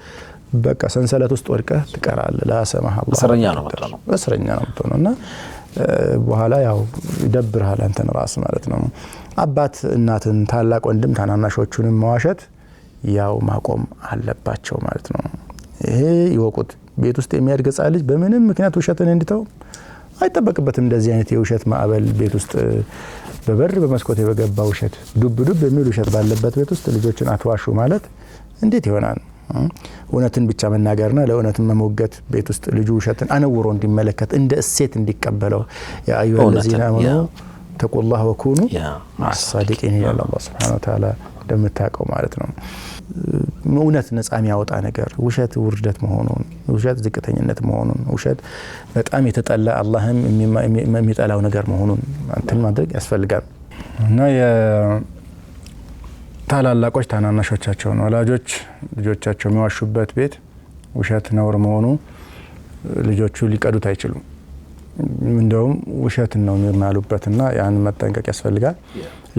በቃ ሰንሰለት ውስጥ ወድቀህ ትቀራለህ ላሰማህ አላህ እስረኛ ነው የምትሆነውና በኋላ ያው ይደብርሃል አንተን ራስ ማለት ነው አባት እናትን ታላቅ ወንድም ታናናሾቹንም መዋሸት ያው ማቆም አለባቸው ማለት ነው ይሄ ይወቁት ቤት ውስጥ የሚያድግ ሕፃን ልጅ በምንም ምክንያት ውሸትን እንድተው አይተበቅበትም እንደዚህ አይነት የውሸት ማዕበል ቤት ውስጥ በበር በመስኮት የበገባ ውሸት ዱብ የሚል ውሸት ባለበት ቤት ውስጥ ልጆችን አትዋሹ ማለት እንዴት ይሆናል እውነትን ብቻ መናገርና ለእውነትን መሞገት ቤት ውስጥ ልጁ ውሸትን አነውሮ እንዲመለከት እንደ እሴት እንዲቀበለው ያ አዩሃ الذين آمنوا اتقوا الله وكونوا مع الصادقين ይላል አላህ Subhanahu Wa Ta'ala እንደምታውቀው ማለት ነው እውነት ነፃ የሚያወጣ ነገር ውሸት ውርደት መሆኑን ውሸት ዝቅተኝነት መሆኑን ውሸት በጣም የተጠላ አላህም የሚጠላው ነገር መሆኑን አንተን ማድረግ ያስፈልጋል እና ታላላቆች ታናናሾቻቸው ወላጆች ልጆቻቸው የሚዋሹበት ቤት ውሸት ነውር መሆኑ ልጆቹ ሊቀዱት አይችሉም እንደውም ውሸት ነው የሚማሉበትና ያን መጠንቀቅ ያስፈልጋል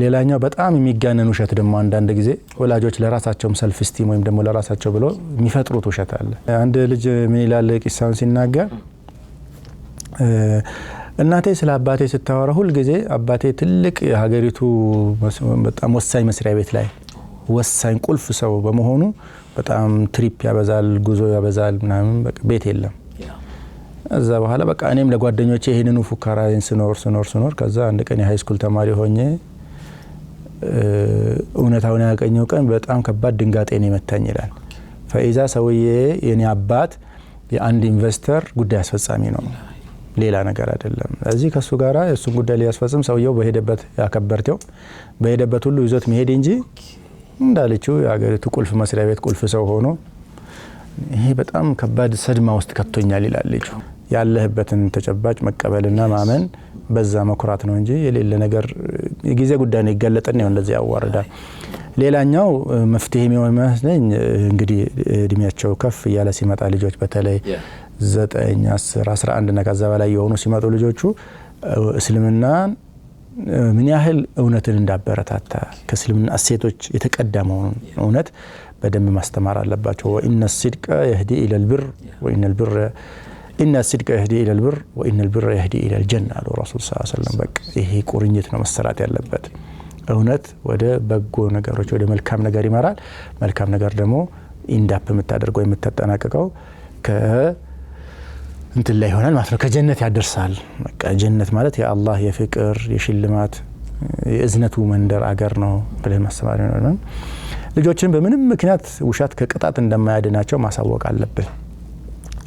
ሌላኛው በጣም የሚጋነን ውሸት ደግሞ አንዳንድ ጊዜ ወላጆች ለራሳቸው ሰልፍ ስቲም ወይም ደግሞ ለራሳቸው ብለው የሚፈጥሩት ውሸት አለ አንድ ልጅ ምን ይላል ቂሳውን ሲናገር እናቴ ስለ አባቴ ስታወራ ሁሉ ጊዜ አባቴ ትልቅ የሀገሪቱ በጣም ወሳኝ መስሪያ ቤት ላይ ወሳኝ ቁልፍ ሰው በመሆኑ በጣም ትሪፕ ያበዛል ጉዞ ያበዛል ምናምን በቃ ቤት የለም እዛ በኋላ በቃ እኔም ለጓደኞቼ ይሄንን ፉካራን ስኖር ከዛ አንድ ቀን የሃይ ስኩል ተማሪ ሆኜ እውነታውን ያቀኘው ቀን በጣም ከባድ ድንጋጤ ነው የመታኝ ይላል ፈኢዛ ሰውዬ የኔ አባት የአንድ ኢንቨስተር ጉዳይ አስፈጻሚ ነው ሌላ ነገር አይደለም እዚህ ከሱ ጋራ እሱን ጉዳይ ሊያስፈጽም ሰውየው በሄደበት ያከበርተው በሄደበት ሁሉ ይዞት መሄድ እንጂ እንዳለችው የሀገሪቱ ቁልፍ መስሪያ ቤት ቁልፍ ሰው ሆኖ ይሄ በጣም ከባድ ሰድማ ውስጥ ከቶኛል ይላል ልጅ ያለህበትን ተጨባጭ መቀበልና ማመን በዛ መኩራት ነው እንጂ የሌለ ነገር የጊዜ ጉዳይ ነው ይገለጥና ነው እንደዚህ ያዋርዳል ሌላኛው መፍትሄ የሚሆን መስለኝ እንግዲህ እድሜያቸው ከፍ እያለ ሲመጣ ልጆች በተለይ 9 10 11 እና ከዛ በላይ የሆኑ ሲመጡ ልጆቹ እስልምናን ምን ያህል እውነትን እንዳበረታታ ከእስልምና እሴቶች የተቀደመውን እውነት በደንብ ማስተማር አለባቸው። ወኢነ الصدق يهدي الى البر وان البر إن الصدق يهدي الى البر وان البر يهدي الى الجنة አሉ ረሱል ሰለላሁ ዐለይሂ ወሰለም። በቃ ይሄ ቁርኝት ነው መሰራት ያለበት። እውነት ወደ በጎ ነገሮች ወደ መልካም ነገር ይመራል። መልካም ነገር ደግሞ ኢንዳፕ የምታደርገው የምትጠናቀቀው እንትን ላይ ይሆናል ማለት ነው፣ ከጀነት ያደርሳል። በቃ ጀነት ማለት የአላህ የፍቅር የሽልማት የእዝነቱ መንደር አገር ነው ብለን ማስተማር ነው። ልጆችን በምንም ምክንያት ውሸት ከቅጣት እንደማያድናቸው ማሳወቅ አለብን።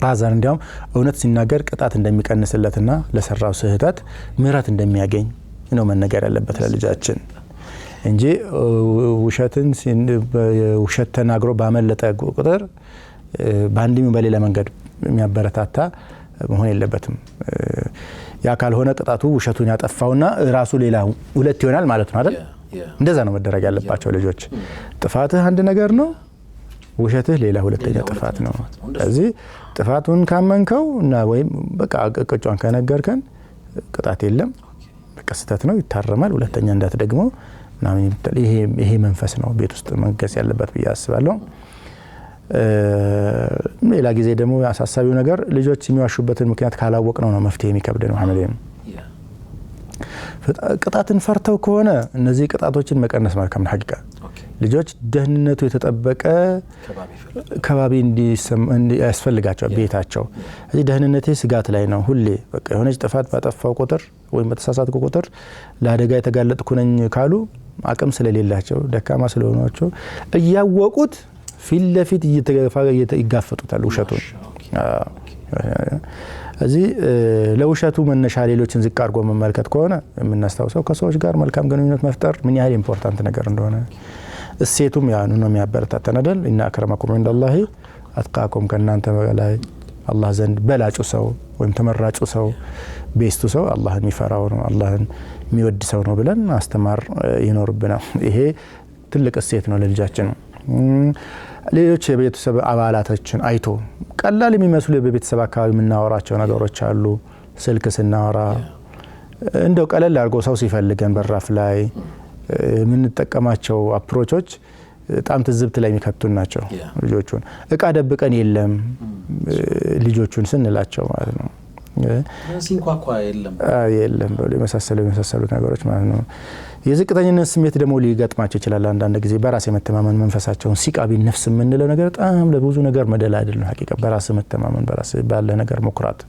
ራዛን እንዲያውም እውነት ሲናገር ቅጣት እንደሚቀንስለትና ለሰራው ስህተት ምህረት እንደሚያገኝ ነው መነገር ያለበት ለልጃችን እንጂ ውሸት ተናግሮ ባመለጠ ቁጥር በአንድም በሌላ መንገድ የሚያበረታታ መሆን የለበትም። ያ ካልሆነ ቅጣቱ ውሸቱን ያጠፋውና ራሱ ሌላ ሁለት ይሆናል ማለት ነው አይደል? እንደዛ ነው መደረግ ያለባቸው ልጆች። ጥፋትህ አንድ ነገር ነው፣ ውሸትህ ሌላ ሁለተኛ ጥፋት ነው። ስለዚህ ጥፋቱን ካመንከው እና ወይም በቃ ቅጫን ከነገርከን ቅጣት የለም፣ በቃ ስህተት ነው ይታረማል፣ ሁለተኛ እንዳትደግመው እና ይሄ መንፈስ ነው ቤት ውስጥ መንገስ ያለበት ብዬ አስባለሁ። ሌላ ጊዜ ደግሞ አሳሳቢው ነገር ልጆች የሚዋሹበትን ምክንያት ካላወቅ ነው መፍትሄ የሚከብደን መሐመድ። ቅጣትን ፈርተው ከሆነ እነዚህ ቅጣቶችን መቀነስ መልካም ነው። ሐቂቃ ልጆች ደህንነቱ የተጠበቀ ከባቢ እንዲያስፈልጋቸው ቤታቸው እዚህ ደህንነቴ ስጋት ላይ ነው ሁሌ በቃ የሆነች ጥፋት ባጠፋው ቁጥር ወይም በተሳሳትኩ ቁጥር ለአደጋ የተጋለጥኩ ነኝ ካሉ አቅም ስለሌላቸው ደካማ ስለሆናቸው እያወቁት ፊት ለፊት ይጋፈጡታል ውሸቱን። እዚህ ለውሸቱ መነሻ ሌሎችን ዝቅ አድርጎ መመልከት ከሆነ የምናስታውሰው ከሰዎች ጋር መልካም ግንኙነት መፍጠር ምን ያህል ኢምፖርታንት ነገር እንደሆነ እሴቱም ያኑ ነው የሚያበረታተን አይደል? ኢነ አክረመኩም ዐንደላሂ አትቃኩም፣ ከእናንተ በላይ አላህ ዘንድ በላጩ ሰው ወይም ተመራጩ ሰው ቤስቱ ሰው አላህን የሚፈራው ነው፣ አላህን የሚወድ ሰው ነው ብለን ማስተማር ይኖርብናል። ይሄ ትልቅ እሴት ነው ለልጃችን። ሌሎች የቤተሰብ አባላቶችን አይቶ ቀላል የሚመስሉ በቤተሰብ አካባቢ የምናወራቸው ነገሮች አሉ። ስልክ ስናወራ እንደው ቀለል አድርጎ ሰው ሲፈልገን በራፍ ላይ የምንጠቀማቸው አፕሮቾች በጣም ትዝብት ላይ የሚከቱን ናቸው። ልጆቹን እቃ ደብቀን የለም ልጆቹን ስንላቸው ማለት ነው ሲንኳኳ የለም ብሎ የመሳሰሉት ነገሮች ማለት ነው። የዝቅተኝነት ስሜት ደግሞ ሊገጥማቸው ይችላል። አንዳንድ ጊዜ በራስ የመተማመን መንፈሳቸውን ሲቃቢ ነፍስ የምንለው ነገር በጣም ለብዙ ነገር መደላድል ነው። ሐቂቃ በራስ መተማመን በራስ ባለ ነገር መኩራት፣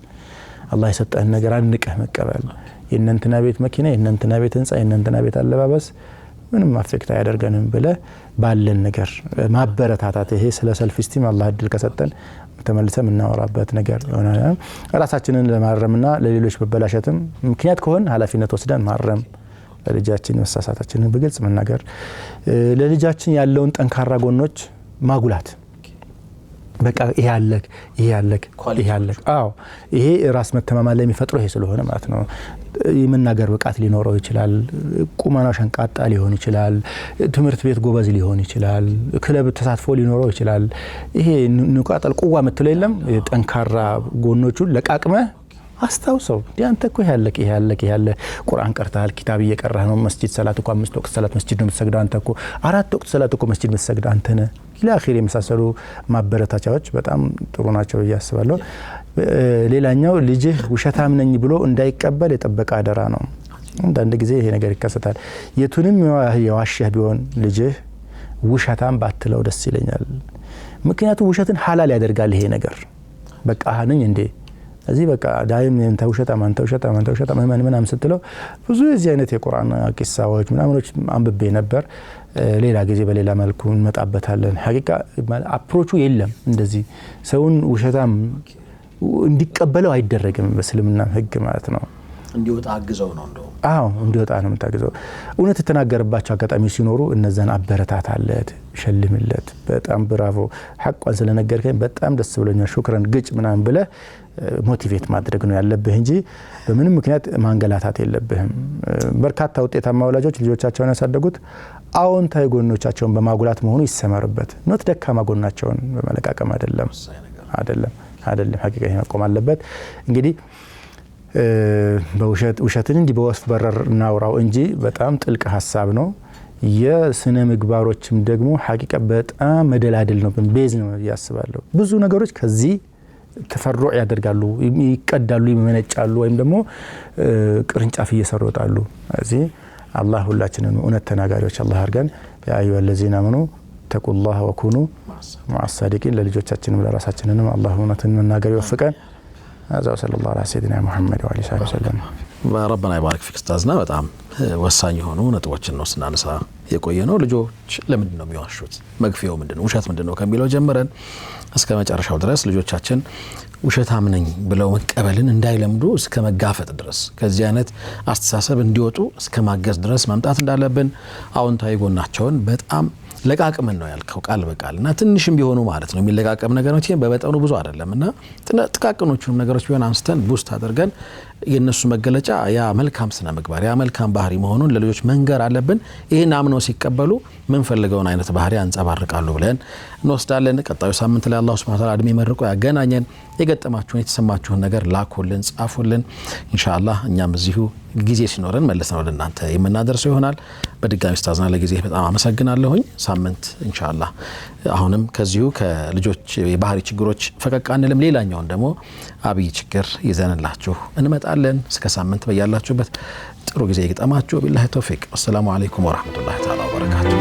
አላህ የሰጠህን ነገር አንቀህ መቀበል። የእነንትና ቤት መኪና፣ የእነንትና ቤት ህንጻ፣ የእነንትና ቤት አለባበስ ምንም አፌክት አያደርገንም ብለህ ባለን ነገር ማበረታታት። ይሄ ስለ ሰልፍ ስቲም አላህ እድል ከሰጠን ተመልሰን እናወራበት ነገር ሆነ። ራሳችንን ለማረምና ለሌሎች መበላሸትም ምክንያት ከሆነ ኃላፊነት ወስደን ማረም፣ ለልጃችን መሳሳታችንን በግልጽ መናገር፣ ለልጃችን ያለውን ጠንካራ ጎኖች ማጉላት። በቃ ይሄ ያለክ አዎ ይሄ ራስ መተማመን ላይ የሚፈጥረው ይሄ ስለሆነ ማለት ነው። የመናገር ብቃት ሊኖረው ይችላል፣ ቁመናው ሸንቃጣ ሊሆን ይችላል፣ ትምህርት ቤት ጎበዝ ሊሆን ይችላል፣ ክለብ ተሳትፎ ሊኖረው ይችላል። ይሄ ንቃጠል ቁዋ ምትለው የለም ጠንካራ ጎኖቹን ለቃቅመ አስታውሰው። ዲያንተ እኮ ይሄ ያለ ቁርአን ቀርተሃል፣ ኪታብ እየቀራህ ነው፣ መስጂድ ሰላት እኮ 5 ወቅት ሰላት መስጂድ ነው የምትሰግደው አንተ እኮ 4 ወቅት ሰላት እኮ መስጂድ የምትሰግደው አንተ ነህ። ለአኺር የመሳሰሉ ማበረታቻዎች በጣም ጥሩ ናቸው ያስባለሁ። ሌላኛው ልጅህ ውሸታም ነኝ ብሎ እንዳይቀበል የጠበቀ አደራ ነው። አንዳንድ ጊዜ ይሄ ነገር ይከሰታል። የቱንም የዋሸህ ቢሆን ልጅህ ውሸታም ባትለው ደስ ይለኛል። ምክንያቱም ውሸትን ሐላል ያደርጋል ይሄ ነገር። በቃ ነኝ እንዴ እዚህ በቃ ዳይም እንተ ውሸታም ምናምን ስትለው ብዙ የዚህ አይነት የቁርአን ቂሳዎች ምናምኖች አንብቤ ነበር። ሌላ ጊዜ በሌላ መልኩ እንመጣበታለን። ሐቂቃ አፕሮቹ የለም እንደዚህ ሰውን ውሸታም እንዲቀበለው አይደረግም በእስልምና ህግ ማለት ነው። እንዲወጣ አግዘው ነው እንደው እንዲወጣ ነው የምታግዘው። እውነት የተናገረባቸው አጋጣሚ ሲኖሩ እነዛን አበረታታለት፣ ሸልምለት። በጣም ብራቮ ሐቋን ስለነገርከኝ በጣም ደስ ብሎኛል ሹክራን ግጭ ምናምን ብለህ ሞቲቬት ማድረግ ነው ያለብህ እንጂ በምንም ምክንያት ማንገላታት የለብህም። በርካታ ውጤታማ ወላጆች ልጆቻቸውን ያሳደጉት አዎንታዊ ጎኖቻቸውን በማጉላት መሆኑ ይሰመርበት። ኖት ደካማ ጎናቸውን በመለቃቀም አይደለም ሐቂቃ መቆም አለበት። እንግዲህ ውሸትን እንዲህ በወስፍ በረር እናውራው እንጂ በጣም ጥልቅ ሀሳብ ነው። የስነ ምግባሮችም ደግሞ ሐቂቃ በጣም መደላደል ነው፣ ቤዝ ነው ያስባለሁ። ብዙ ነገሮች ከዚህ ተፈሩዕ ያደርጋሉ፣ ይቀዳሉ፣ ይመነጫሉ፣ ወይም ደግሞ ቅርንጫፍ እየሰሩ ይወጣሉ። እዚህ አላህ ሁላችንም እውነት ተናጋሪዎች አላህ አድርገን። ያ አዩሀ الذين آمنوا اتقوا الله وكونوا مع الصادقين። ለልጆቻችንም ለራሳችንም አላህ እውነትን መናገር ይወፍቀን። هذا صلى الله على سيدنا محمد وعلى اله وسلم። ረበና ይባርክ ፊክ ኡስታዝና በጣም ወሳኝ የሆኑ ነጥቦችን ነው ስናነሳ የቆየ ነው። ልጆች ለምንድን ነው የሚዋሹት? መግፊያው ምንድነው? ውሸት ምንድነው ከሚለው ጀምረን እስከ መጨረሻው ድረስ ልጆቻችን ውሸታም ነኝ ብለው መቀበልን እንዳይለምዱ እስከ መጋፈጥ ድረስ ከዚህ አይነት አስተሳሰብ እንዲወጡ እስከ ማገዝ ድረስ መምጣት እንዳለብን አዎንታዊ ጎናቸውን በጣም ለቃቅመን ነው ያልከው ቃል በቃል እና ትንሽም ቢሆኑ ማለት ነው የሚለቃቀም ነገሮች በመጠኑ ብዙ አይደለምና ጥቃቅኖቹንም ነገሮች ቢሆን አንስተን ቡስት አድርገን የነሱ መገለጫ ያ መልካም ስነ ምግባር ያ መልካም ባህሪ መሆኑን ለልጆች መንገር አለብን። ይሄን አምነው ሲቀበሉ ምን ፈልገውን አይነት ባህሪ አንጸባርቃሉ ብለን እንወስዳለን። ቀጣዩ ሳምንት ላይ አላህ Subhanahu Wa Ta'ala እድሜ መርቆ ያገናኘን። የገጠማችሁን የተሰማችሁን ነገር ላኩልን፣ ጻፉልን። ኢንሻአላህ እኛም እዚሁ ጊዜ ሲኖረን መልሰን ወደ እናንተ የምናደርሰው ይሆናል። በድጋሚ ኡስታዝና ለጊዜ በጣም አመሰግናለሁኝ። ሳምንት ኢንሻአላህ አሁንም ከዚሁ ከልጆች የባህሪ ችግሮች ፈቀቅ አንልም። ሌላኛውን ደግሞ አብይ ችግር ይዘንላችሁ እንመጣለን። እስከ ሳምንት በያላችሁበት ጥሩ ጊዜ ይግጠማችሁ። ቢላሂ ተውፊቅ። ወሰላሙ አለይኩም ወራህመቱላሂ ተዓላ ወበረካቱሁ።